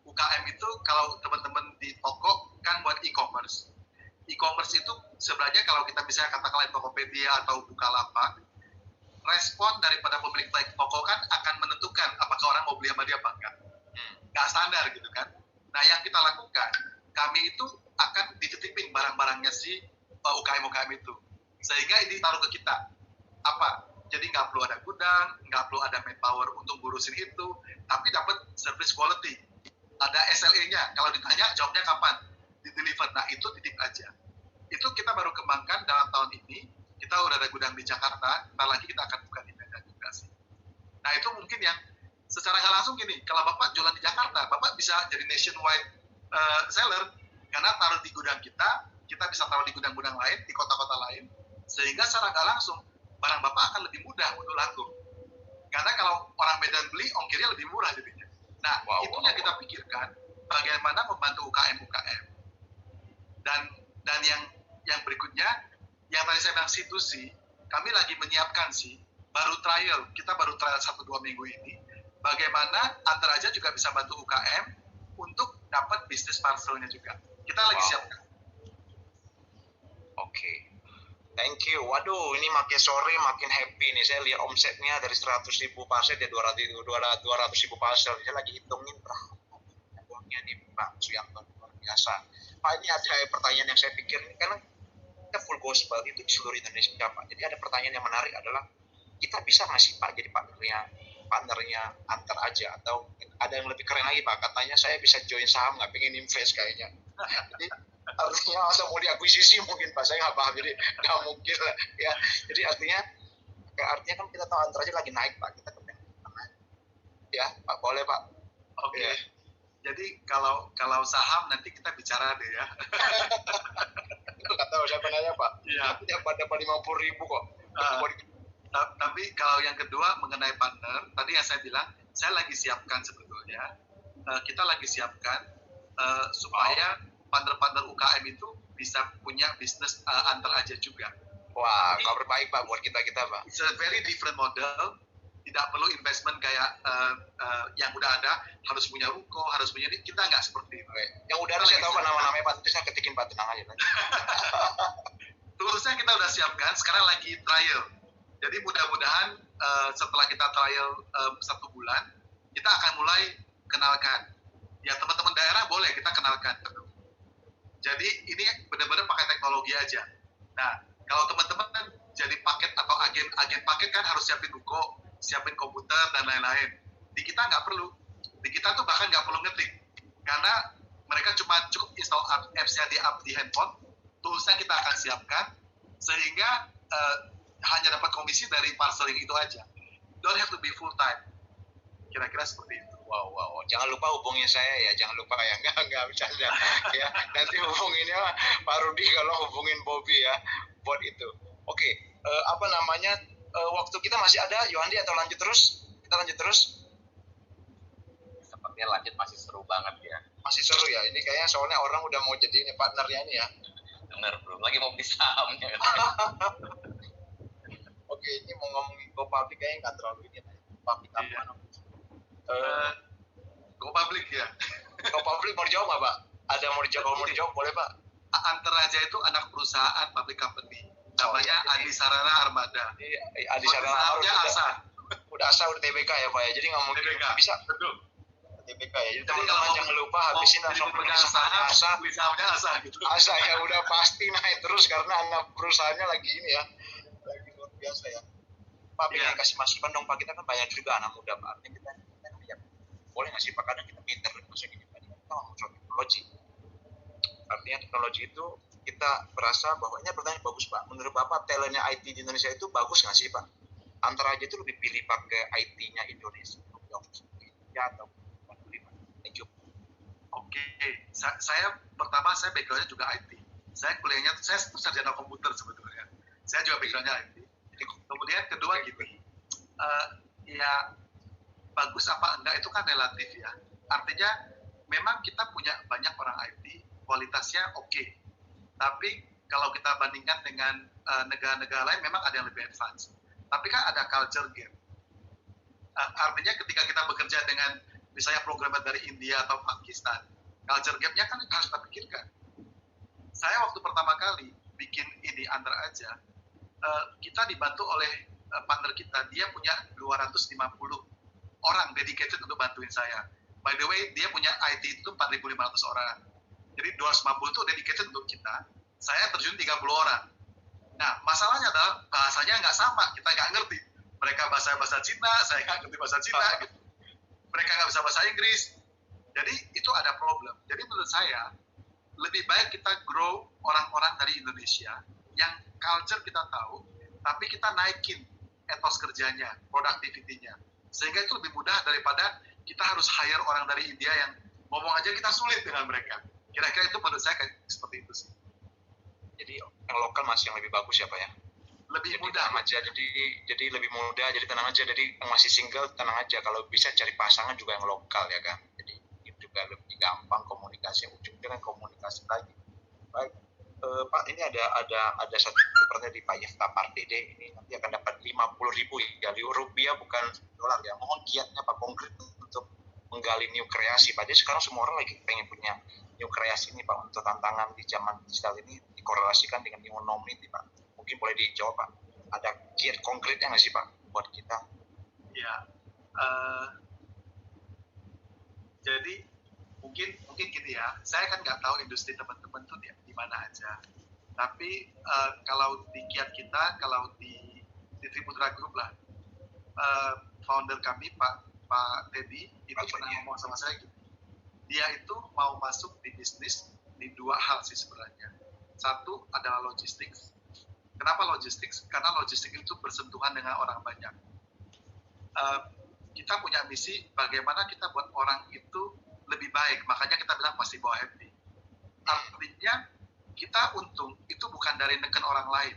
[SPEAKER 4] UKM itu kalau teman-teman di toko kan buat e-commerce. E-commerce itu sebenarnya kalau kita bisa katakanlah Tokopedia atau Bukalapak, respon daripada pemilik toko kan akan menentukan apakah orang mau beli sama dia apa enggak. Nggak standar gitu kan. Nah, yang kita lakukan, kami itu akan dititipin barang-barangnya si UKM-UKM itu. Sehingga ini taruh ke kita. Apa? Jadi nggak perlu ada gudang, nggak perlu ada manpower untuk ngurusin itu, tapi dapat service quality. Ada SLA-nya. Kalau ditanya, jawabnya kapan? Di-deliver. Nah, itu titip aja. Itu kita baru kembangkan dalam tahun ini. Kita udah ada gudang di Jakarta, ntar lagi kita akan buka di Medan juga sih. Nah, itu mungkin yang secara nggak langsung gini, kalau Bapak jualan di Jakarta, Bapak bisa jadi nationwide seller, karena taruh di gudang kita bisa taruh di gudang-gudang lain, di kota-kota lain, sehingga secara nggak langsung, barang Bapak akan lebih mudah untuk laku. Karena kalau orang Medan beli, ongkirnya lebih murah jadinya. Nah, itu yang kita pikirkan, bagaimana membantu UKM-UKM. Dan yang berikutnya, yang tadi saya bilang C2C, kami lagi menyiapkan sih, kita baru trial 1-2 minggu ini, bagaimana antar aja juga bisa bantu UKM untuk dapat bisnis parcelnya juga. Kita lagi siapkan.
[SPEAKER 5] Oke. Thank you. Waduh, ini makin sore makin happy nih. Saya lihat omsetnya dari 100.000 parcel dia 200.000 parcel. Saya lagi hitungin berapa uangnya nih Pak Suyanto, luar biasa. Pak, ini ada pertanyaan yang saya pikir ini karena kita full gospel itu di seluruh Indonesia Pak. Jadi ada pertanyaan yang menarik adalah kita bisa nggak sih Pak jadi partnernya antar aja, atau ada yang lebih keren lagi Pak, katanya saya bisa join saham, nggak pengen invest kayaknya. Jadi artinya atau mau diakuisisi mungkin Pak, saya nggak paham, jadi nggak mungkin lah ya. Jadi artinya kan kita tahu antar aja lagi naik Pak, kita kepengen ya Pak, boleh Pak.
[SPEAKER 4] Oke.
[SPEAKER 5] Ya.
[SPEAKER 4] Jadi kalau saham nanti kita bicara deh ya.
[SPEAKER 5] Itu nggak tahu siapa nanya Pak.
[SPEAKER 4] Iya.
[SPEAKER 5] Tapi dapat 50.000 kok.
[SPEAKER 4] Tapi kalau yang kedua mengenai partner, tadi yang saya bilang, saya lagi siapkan sebetulnya. Kita lagi siapkan supaya partner-partner UKM itu bisa punya bisnis antar aja juga.
[SPEAKER 5] Wah, kabar baik Pak buat kita Pak.
[SPEAKER 4] It's a very different model. Tidak perlu investment kayak yang udah ada, harus punya ruko, harus punya ini. Kita nggak seperti itu.
[SPEAKER 5] Yang udah ada saya tahu Pak nama-namanya Pak, nanti saya ketikin Pak, tenang aja.
[SPEAKER 4] Toolsnya kita udah siapkan, sekarang lagi trial. Jadi mudah-mudahan setelah kita trial 1 bulan, kita akan mulai kenalkan. Ya teman-teman daerah boleh kita kenalkan. Jadi ini benar-benar pakai teknologi aja. Nah, kalau teman-teman kan jadi paket atau agen paket kan harus siapin ruko, siapin komputer dan lain-lain. Di kita nggak perlu. Di kita tuh bahkan nggak perlu ngetik. Karena mereka cuma cukup install apps-nya di handphone, toolsnya kita akan siapkan, sehingga hanya dapat komisi dari parceling itu aja. Don't have to be full time. Kira-kira seperti itu.
[SPEAKER 5] Wow. Jangan lupa hubungin saya ya, jangan lupa ya. Enggak bercanda. Ya, nanti hubunginnya Pak Rudi kalau hubungin Bobby ya buat itu. Oke, waktu kita masih ada, Yohandi, atau lanjut terus? Kita lanjut terus?
[SPEAKER 6] Sepertinya lanjut, masih seru banget ya.
[SPEAKER 5] Masih seru ya, ini kayaknya soalnya orang udah mau jadi ini partnernya ini ya.
[SPEAKER 6] Bener, belum lagi mau beli sahamnya.
[SPEAKER 5] Oke, ini mau ngomongin go public kayaknya nggak terlalu ini. Public apa?
[SPEAKER 4] Go public ya.
[SPEAKER 5] Go public mau dijawab nggak Pak? Ada mau dijawab? Kalau mau dijawab boleh Pak.
[SPEAKER 4] Antar aja itu anak perusahaan public company. Namanya Adi Sarana Armada.
[SPEAKER 5] Adi Sarana
[SPEAKER 4] Armada ASA.
[SPEAKER 5] Udah ASA, udah TBK ya Pak ya. Jadi nggak mungkin
[SPEAKER 4] TBK.
[SPEAKER 5] bisa.
[SPEAKER 4] Betul.
[SPEAKER 5] TBK ya. Jadi teman-teman jangan lupa habisin langsung beli sahamnya ASA.
[SPEAKER 4] Beli sahamnya ASA gitu.
[SPEAKER 5] ASA ya udah pasti naik terus karena anak perusahaannya lagi ini ya. Lagi luar biasa ya. Pak, pengen kasih masukan dong Pak, kita kan banyak juga anak muda Pak. Artinya kita lihat, boleh nggak sih Pak, kadang kita pinter maksudnya gini Pak, kita ngomong soal teknologi. Artinya teknologi itu kita
[SPEAKER 3] kita berasa bahwa ini pertanyaan bagus Pak. Menurut Bapak talentnya IT di Indonesia itu bagus nggak sih Pak? Antara aja itu lebih pilih pakai IT-nya Indonesia atau thank you.
[SPEAKER 4] Oke, saya pertama saya backgroundnya juga IT. Saya kuliahnya saya sarjana komputer sebetulnya. Saya juga backgroundnya IT. Kemudian kedua gini, ya bagus apa enggak itu kan relatif ya. Artinya memang kita punya banyak orang IT, kualitasnya oke. Tapi kalau kita bandingkan dengan negara-negara lain memang ada yang lebih advance. Tapi kan ada culture gap. Artinya ketika kita bekerja dengan misalnya programmer dari India atau Pakistan, culture gap-nya kan harus kita pikirkan. Saya waktu pertama kali bikin ini Andra aja, kita dibantu oleh partner kita. Dia punya 250 orang dedicated untuk bantuin saya. By the way, dia punya IT itu 4.500 orang. Jadi 250 itu dedicated untuk kita. Saya terjun 30 orang. Nah, masalahnya adalah bahasanya nggak sama. Kita nggak ngerti. Mereka bahasa Cina, saya nggak ngerti bahasa Cina. Gitu. Mereka nggak bisa bahasa Inggris. Jadi itu ada problem. Jadi menurut saya, lebih baik kita grow orang-orang dari Indonesia yang culture kita tahu, tapi kita naikin etos kerjanya, productivity-nya. Sehingga itu lebih mudah daripada kita harus hire orang dari India yang ngomong aja kita sulit dengan mereka. Kira-kira itu menurut saya kayak seperti itu sih.
[SPEAKER 3] Jadi yang lokal masih yang lebih bagus ya Pak ya?
[SPEAKER 4] Lebih
[SPEAKER 3] Jadi
[SPEAKER 4] mudah
[SPEAKER 3] tenang aja, jadi lebih mudah, jadi tenang aja. Jadi yang masih single tenang aja. Kalau bisa cari pasangan juga yang lokal ya kan. Jadi itu juga lebih gampang komunikasi. Ujungnya kan komunikasi lagi. Baik, Pak ini ada satu pertanyaan di Pak Yefta Pardede. Ini nanti akan dapat 50.000 ya, rupiah bukan dolar ya. Mohon kiatnya Pak konkret untuk menggali new kreasi. Pak, jadi sekarang semua orang lagi pengen punya new kreasi ini Pak, untuk tantangan di zaman digital ini dikorelasikan dengan new norm ini Pak. Mungkin boleh dijawab Pak. Ada kiat konkretnya nggak sih Pak buat kita?
[SPEAKER 4] ya. Jadi mungkin gini ya. Saya kan nggak tahu industri teman-teman tuh di mana aja. Tapi kalau di kiat kita, kalau di Triputra Group lah, founder kami Pak Teddy itu pernah ngomong sama saya gitu. Dia itu mau masuk di bisnis di dua hal sih sebenarnya. Satu adalah logistik. Kenapa logistik? Karena logistik itu bersentuhan dengan orang banyak. Kita punya misi bagaimana kita buat orang itu lebih baik. Makanya kita bilang pasti bawa happy. Artinya kita untung itu bukan dari neken orang lain,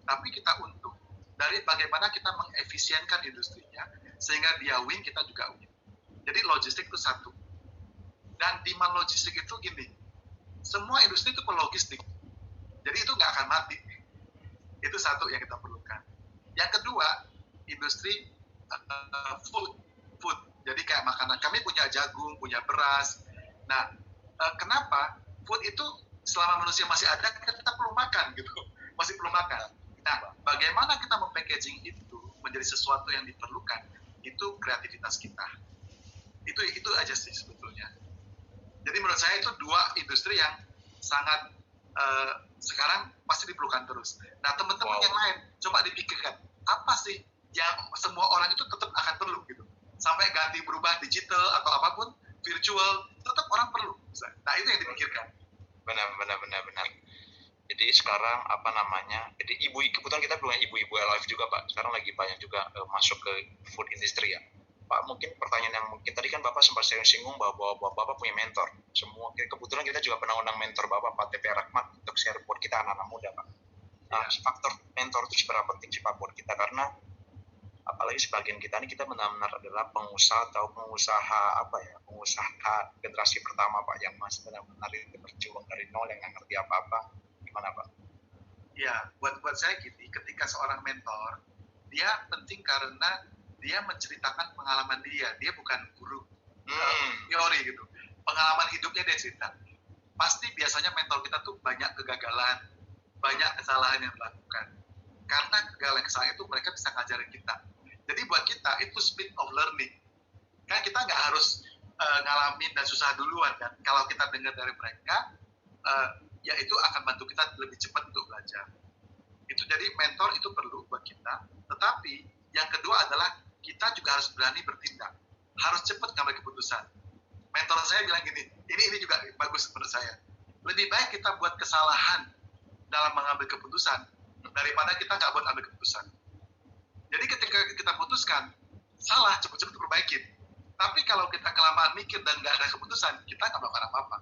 [SPEAKER 4] tapi kita untung dari bagaimana kita mengefisienkan industrinya sehingga dia win, kita juga win. Jadi logistik itu satu. Dan demand logistik itu gini, semua industri itu perlu logistik. Jadi itu nggak akan mati. Itu satu yang kita perlukan. Yang kedua, industri food. Jadi kayak makanan. Kami punya jagung, punya beras. Nah, kenapa? Food itu selama manusia masih ada, kita perlu makan gitu. Masih perlu makan. Nah, bagaimana kita packaging itu menjadi sesuatu yang diperlukan? Itu kreativitas kita. Itu aja sih sebetulnya. Jadi menurut saya itu dua industri yang sangat sekarang pasti diperlukan terus. Nah, teman-teman yang lain coba dipikirkan apa sih yang semua orang itu tetap akan perlu gitu. Sampai ganti berubah digital atau apapun virtual, tetap orang perlu. Nah, itu yang dipikirkan.
[SPEAKER 3] Benar. Jadi sekarang jadi kebetulan kita punya ibu-ibu alive juga Pak. Sekarang lagi banyak juga masuk ke food industry ya. Pak, mungkin pertanyaan yang mungkin tadi kan Bapak sempat singgung bahwa Bapak punya mentor. Semua kebetulan kita juga pernah undang mentor Bapak Pak TP Rahmat untuk share buat kita anak-anak muda Pak. Nah, faktor mentor itu seberapa penting sih Pak buat kita, karena apalagi sebagian kita ini kita benar-benar adalah pengusaha generasi pertama Pak, yang masih benar-benar berjuang dari nol, yang nggak ngerti apa-apa. Gimana Pak?
[SPEAKER 4] Ya, buat saya gini, ketika seorang mentor, dia penting karena dia menceritakan pengalaman dia bukan guru teori gitu. Pengalaman hidupnya dia cerita. Pasti biasanya mentor kita tuh banyak kegagalan, banyak kesalahan yang dilakukan. Karena kesalahan itu mereka bisa ngajarin kita. Jadi buat kita itu speed of learning. Kan kita nggak harus ngalamin dan susah duluan kan. Kalau kita dengar dari mereka, ya itu akan bantu kita lebih cepat untuk belajar. Itu jadi mentor itu perlu buat kita. Tetapi yang kedua adalah kita juga harus berani bertindak, harus cepat ngambil keputusan. Mentor saya bilang gini, ini juga bagus menurut saya. Lebih baik kita buat kesalahan dalam mengambil keputusan daripada kita nggak buat ambil keputusan. Jadi ketika kita putuskan salah, cepat-cepat perbaikin. Tapi kalau kita kelamaan mikir dan nggak ada keputusan, kita nggak melakukan apa-apa.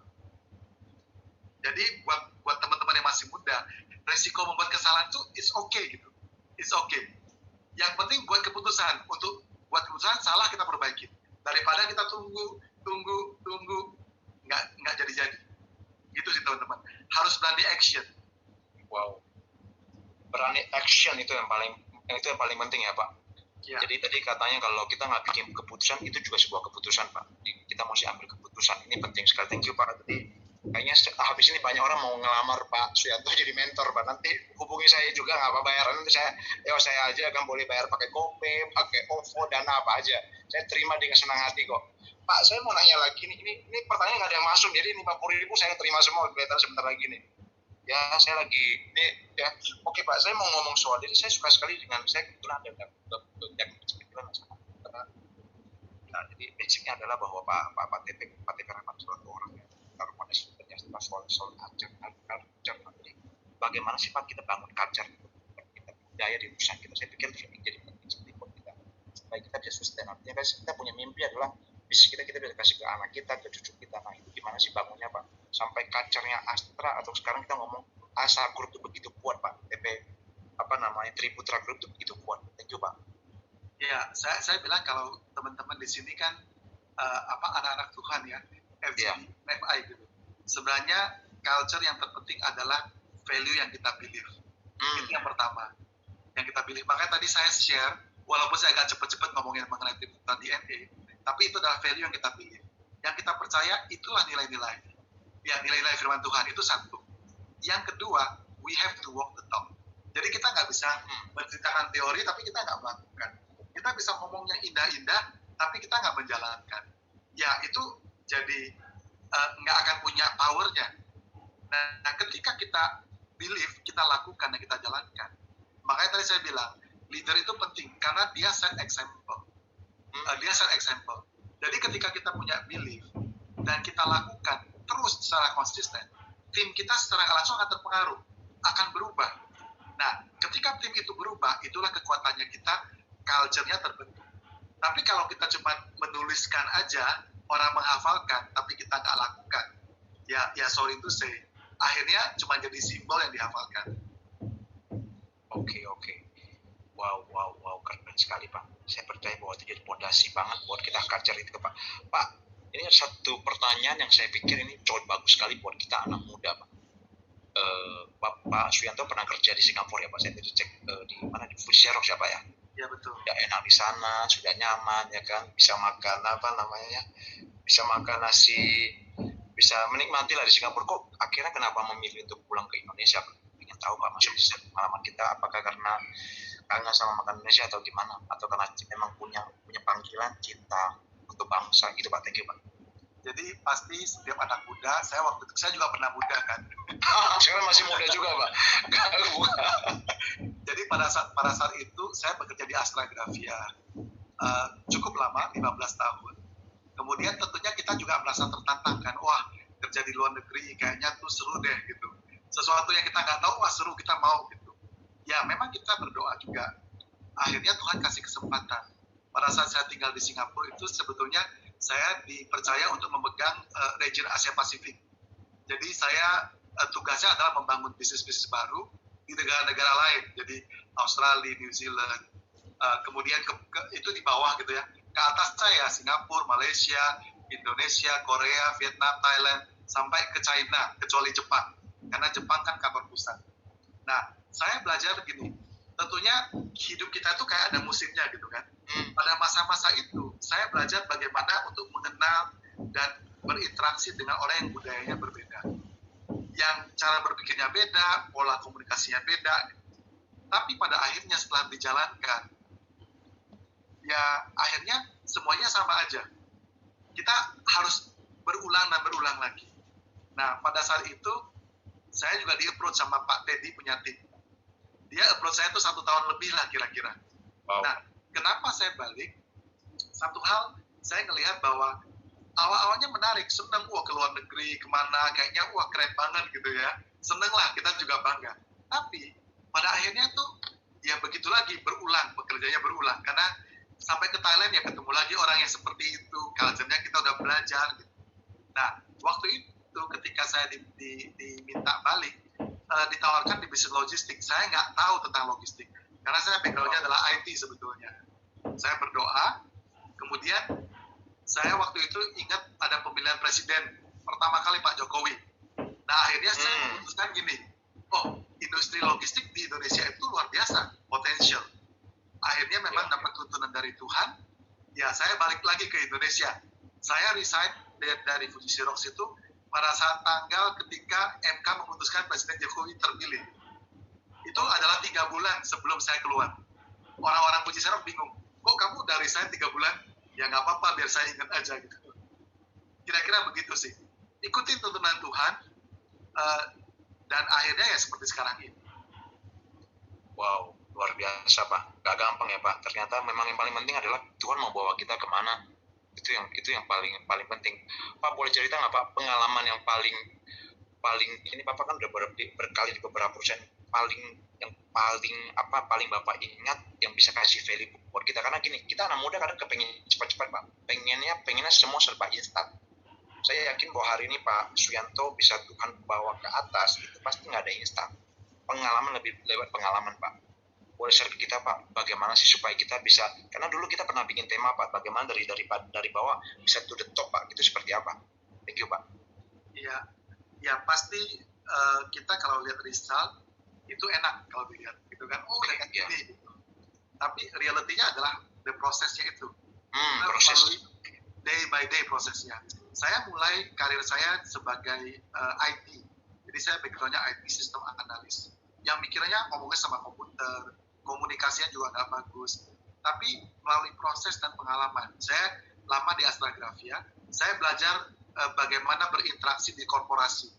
[SPEAKER 4] Jadi buat teman-teman yang masih muda, resiko membuat kesalahan itu it's okay gitu, it's okay. Yang penting buat keputusan. Untuk buat keputusan salah kita perbaiki. Daripada kita tunggu nggak jadi. Gitu sih teman-teman. Harus berani action.
[SPEAKER 3] Wow. Berani action itu yang paling penting ya Pak.
[SPEAKER 4] Ya.
[SPEAKER 3] Jadi tadi katanya kalau kita nggak bikin keputusan itu juga sebuah keputusan Pak. Kita mesti ambil keputusan. Ini penting sekali. Thank you Pak. Tadi kayaknya habis ini banyak orang mau ngelamar Pak Suyanto jadi mentor Pak. Nanti hubungi saya juga nggak apa bayaran. Nanti saya aja kan boleh bayar pakai GoPay, pakai OVO, Dana apa aja. Saya terima dengan senang hati kok. Pak, saya mau nanya lagi nih. Ini pertanyaan nggak ada yang masuk. Jadi 50.000 saya terima semua. Kelihatan sebentar lagi nih. Ya, saya lagi ini ya. Oke Pak, saya mau ngomong soal. Jadi saya suka sekali dengan saya kebetulan ada kebetulan karena nah, jadi basicnya adalah bahwa Pak TP Rahmat suatu orang yang pada sebenarnya soal culture. Jadi bagaimana sih Pak kita bangun culture kita budaya di perusahaan kita? Saya pikir itu jadi penting sekali buat kita supaya kita bisa sustain. Artinya kita punya mimpi adalah bisnis kita bisa kasih ke anak kita, ke cucu kita. Nah itu gimana sih bangunnya Pak? Sampai culture-nya Astra atau sekarang kita ngomong Asa Group itu begitu kuat Pak. Triputra Group itu begitu kuat. Thank you Pak.
[SPEAKER 4] Ya, saya bilang kalau teman-teman di sini kan anak-anak Tuhan ya, FGB, MFI gitu. Sebenarnya culture yang terpenting adalah value yang kita believe. Itu yang pertama. Yang kita pilih. Makanya tadi saya share, walaupun saya agak cepat-cepat ngomongin mengenai Triputra DNA, tapi itu adalah value yang kita pilih. Yang kita percaya itulah nilai-nilai. Ya, nilai-nilai firman Tuhan itu satu. Yang kedua, we have to walk the talk. Jadi kita nggak bisa menceritakan teori, tapi kita nggak melakukan. Kita bisa ngomong yang indah-indah, tapi kita nggak menjalankan. Ya, itu jadi nggak akan punya powernya. Nah, ketika kita believe, kita lakukan dan kita jalankan. Makanya tadi saya bilang, leader itu penting, karena dia set example. Jadi ketika kita punya belief, dan kita lakukan terus secara konsisten, tim kita secara langsung akan terpengaruh, akan berubah. Nah, ketika tim itu berubah, itulah kekuatannya kita, culture-nya terbentuk. Tapi kalau kita cuma menuliskan aja, orang menghafalkan, tapi kita nggak lakukan, ya sorry to say, akhirnya cuma jadi simbol yang dihafalkan.
[SPEAKER 3] Oke. Wow, keren sekali Pak. Saya percaya bahwa itu jadi fondasi banget buat kita culture itu Pak. Pak, ini ada satu pertanyaan yang saya pikir ini cocok bagus sekali buat kita anak muda Pak. Pak Suyanto pernah kerja di Singapura ya Pak. Saya tadi cek di mana di Food Xerox ya Pak ya.
[SPEAKER 4] Ya betul.
[SPEAKER 3] Ya enak di sana, sudah nyaman ya kan, bisa makan bisa makan nasi, bisa menikmati lah di Singapura. Kok akhirnya kenapa memilih untuk pulang ke Indonesia Pak? Ingin tahu Pak, masuk di pengalaman kita apakah karena kangen sama makan Indonesia atau gimana, atau karena memang punya panggilan cinta untuk bangsa gitu Pak. Thank you Pak.
[SPEAKER 4] Jadi pasti setiap anak muda, saya waktu itu saya juga pernah muda kan.
[SPEAKER 3] Sekarang masih muda juga Pak.
[SPEAKER 4] Jadi pada saat itu saya bekerja di Astra Grafia cukup lama, 15 tahun. Kemudian tentunya kita juga merasa tertantang kan, wah kerja di luar negeri kayaknya tuh seru deh gitu. Sesuatu yang kita nggak tahu, wah seru, kita mau gitu. Ya memang kita berdoa juga. Akhirnya Tuhan kasih kesempatan. Pada saat saya tinggal di Singapura itu sebetulnya saya dipercaya untuk memegang region Asia Pasifik. Jadi saya tugasnya adalah membangun bisnis-bisnis baru di negara-negara lain. Jadi Australia, New Zealand, kemudian itu di bawah gitu ya. Ke atas saya Singapura, Malaysia, Indonesia, Korea, Vietnam, Thailand, sampai ke China, kecuali Jepang. Karena Jepang kan kantor pusat. Nah, saya belajar begini, tentunya hidup kita itu kayak ada musimnya gitu kan. Pada masa-masa itu, saya belajar bagaimana untuk mengenal dan berinteraksi dengan orang yang budayanya berbeda. Yang cara berpikirnya beda, pola komunikasinya beda. Tapi pada akhirnya setelah dijalankan, ya akhirnya semuanya sama aja. Kita harus berulang dan berulang lagi. Nah, pada saat itu, saya juga di-approach sama Pak Teddy punya tim. Dia approach saya itu 1 tahun lebih lah kira-kira.
[SPEAKER 3] Wow.
[SPEAKER 4] Nah, kenapa saya balik? Satu hal, saya ngelihat bahwa awal-awalnya menarik, senang, wah ke luar negeri, kemana, kayaknya wah keren banget gitu ya. seneng lah, kita juga bangga. Tapi pada akhirnya tuh ya begitu lagi, berulang, pekerjaannya berulang. Karena sampai ke Thailand ya ketemu lagi orang yang seperti itu, culture-nya kita udah belajar gitu. Nah, waktu itu ketika saya diminta balik, ditawarkan di bisnis logistik, saya nggak tahu tentang logistik. Karena saya background-nya adalah IT sebetulnya. Saya berdoa, kemudian saya waktu itu ingat ada pemilihan presiden pertama kali Pak Jokowi. Nah, akhirnya saya memutuskan gini, oh, industri logistik di Indonesia itu luar biasa, potensial. Akhirnya memang dapat tuntunan dari Tuhan, ya saya balik lagi ke Indonesia. Saya resign dari Fuji Xerox itu pada saat tanggal ketika MK memutuskan Presiden Jokowi terpilih. Itu adalah 3 bulan sebelum saya keluar. Orang-orang Fuji Xerox bingung, kok kamu udah resign 3 bulan? Ya nggak apa-apa, biar saya ingat aja gitu. Kira-kira begitu sih. Ikutin tuntunan Tuhan, dan akhirnya ya seperti sekarang ini.
[SPEAKER 5] Wow, luar biasa Pak. Gak gampang ya Pak. Ternyata memang yang paling penting adalah Tuhan mau bawa kita kemana. Itu yang paling penting. Pak, boleh cerita nggak Pak pengalaman yang paling ini Bapak kan udah berkali di beberapa perusahaan, paling Bapak ingat yang bisa kasih value buat kita. Karena gini, kita anak muda kadang kepengen cepat-cepat Pak. Pengennya semua serba instan. Saya yakin bahwa hari ini Pak Suyanto bisa Tuhan bawa ke atas, itu pasti nggak ada instan. Pengalaman lebih lewat pengalaman Pak. Boleh share ke kita Pak, bagaimana sih supaya kita bisa, karena dulu kita pernah bikin tema Pak, bagaimana dari bawah bisa to the top Pak, itu seperti apa? Thank you Pak.
[SPEAKER 4] Iya, ya pasti kita kalau lihat result itu enak kalau dilihat, gitu kan? Oh, udah kayak gini. Gitu. Tapi realitinya adalah the prosesnya itu.
[SPEAKER 5] Proses.
[SPEAKER 4] Day by day prosesnya. Saya mulai karir saya sebagai IT. Jadi saya background-nya IT sistem analis. Yang mikirnya ngomongnya sama komputer, komunikasinya juga nggak bagus. Tapi melalui proses dan pengalaman. Saya lama di Astragrafia, saya belajar bagaimana berinteraksi di korporasi.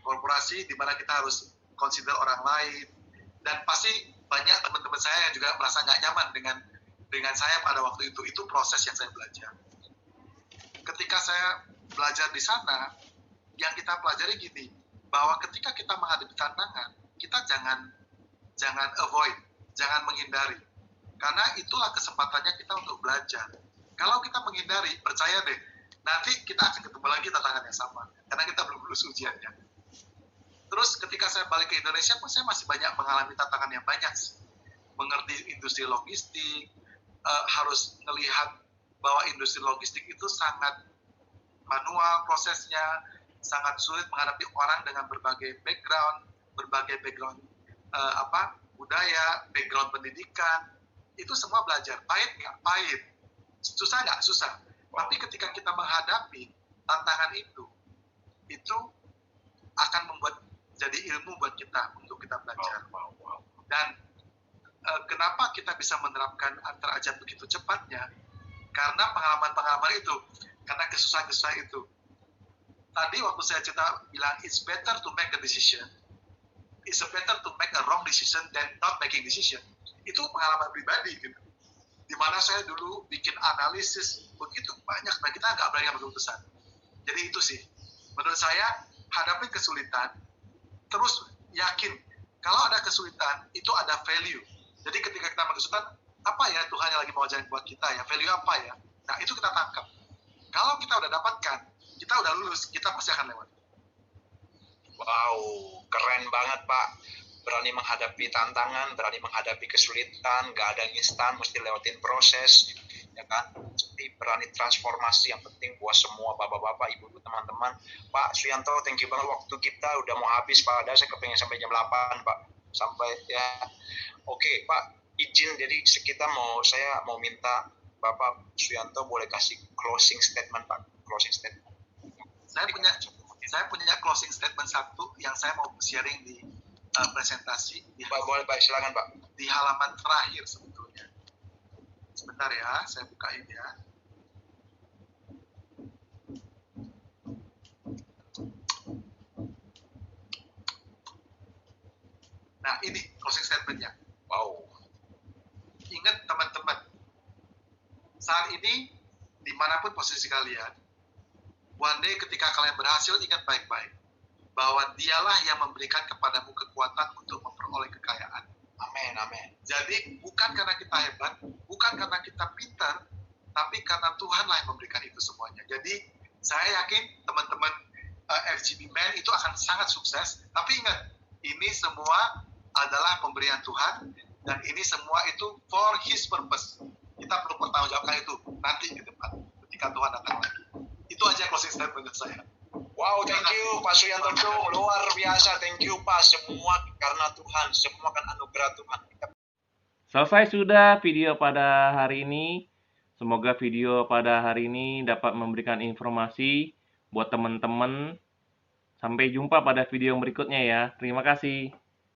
[SPEAKER 4] Korporasi di mana kita harus consider orang lain. Dan pasti banyak teman-teman saya yang juga merasa nggak nyaman dengan saya pada waktu itu. Itu proses yang saya belajar. Ketika saya belajar di sana, yang kita pelajari gini, bahwa ketika kita menghadapi tantangan, kita jangan avoid, jangan menghindari. Karena itulah kesempatannya kita untuk belajar. Kalau kita menghindari, percaya deh, nanti kita akan ketemu lagi tantangan yang sama. Karena kita belum lulus ujiannya. Terus ketika saya balik ke Indonesia pun saya masih banyak mengalami tantangan yang banyak. Mengerti industri logistik, harus melihat bahwa industri logistik itu sangat manual prosesnya, sangat sulit menghadapi orang dengan berbagai background budaya, background pendidikan, itu semua belajar. Pahit nggak? Pahit. Susah nggak? Susah. Tapi ketika kita menghadapi tantangan itu akan membuat jadi ilmu buat kita untuk kita belajar. Dan kenapa kita bisa menerapkan antara aja begitu cepatnya? Karena pengalaman-pengalaman itu, karena kesusahan-kesusahan itu. Tadi waktu saya cerita bilang, it's better to make a decision, it's better to make a wrong decision than not making decision. Itu pengalaman pribadi gitu. Dimana saya dulu bikin analisis begitu banyak, dan kita nggak berani ambil keputusan. Jadi itu sih, menurut saya hadapi kesulitan, terus yakin kalau ada kesulitan itu ada value. Jadi ketika kita ambil kesulitan, apa ya Tuhan yang lagi mau ajarin buat kita ya, value apa ya, nah itu kita tangkap. Kalau kita udah dapatkan, kita udah lulus, kita pasti akan lewat.
[SPEAKER 5] Wow, keren banget Pak. Berani menghadapi tantangan, berani menghadapi kesulitan, gak ada yang instan, mesti lewatin proses, ya kan? Mesti berani transformasi, yang penting buat semua bapak-bapak, ibu-ibu, teman-teman. Pak Suyanto, thank you banget, waktu kita udah mau habis Pak, padahal saya kepengen sampai jam 8 Pak. Sampai ya, oke Pak, izin, jadi saya mau minta Bapak Suyanto boleh kasih closing statement Pak, closing statement.
[SPEAKER 4] Saya punya closing statement satu yang saya mau sharing di presentasi.
[SPEAKER 5] Boleh Pak, silakan Pak.
[SPEAKER 4] Di halaman terakhir sebetulnya. Sebentar ya, saya bukain ya. Nah ini closing statementnya.
[SPEAKER 5] Wow.
[SPEAKER 4] Ingat teman-teman, saat ini dimanapun posisi kalian, one day ketika kalian berhasil, ingat baik-baik bahwa dialah yang memberikan kepadamu kekuatan untuk memperoleh kekayaan.
[SPEAKER 3] Amin, amin.
[SPEAKER 4] Jadi bukan karena kita hebat, bukan karena kita pintar, tapi karena Tuhanlah yang memberikan itu semuanya. Jadi saya yakin teman-teman FGB Men itu akan sangat sukses. Tapi ingat, ini semua adalah pemberian Tuhan, dan ini semua itu for His purpose. Kita perlu pertanggungjawabkan itu nanti ke depan, ketika Tuhan datang lagi. Itu aja closing statement saya.
[SPEAKER 3] Wow, thank you Pak Suyanto Chung, luar biasa. Thank you Pak, semua karena Tuhan, semua kan anugerah Tuhan.
[SPEAKER 2] Selesai sudah video pada hari ini. Semoga video pada hari ini dapat memberikan informasi buat teman-teman. Sampai jumpa pada video berikutnya ya. Terima kasih.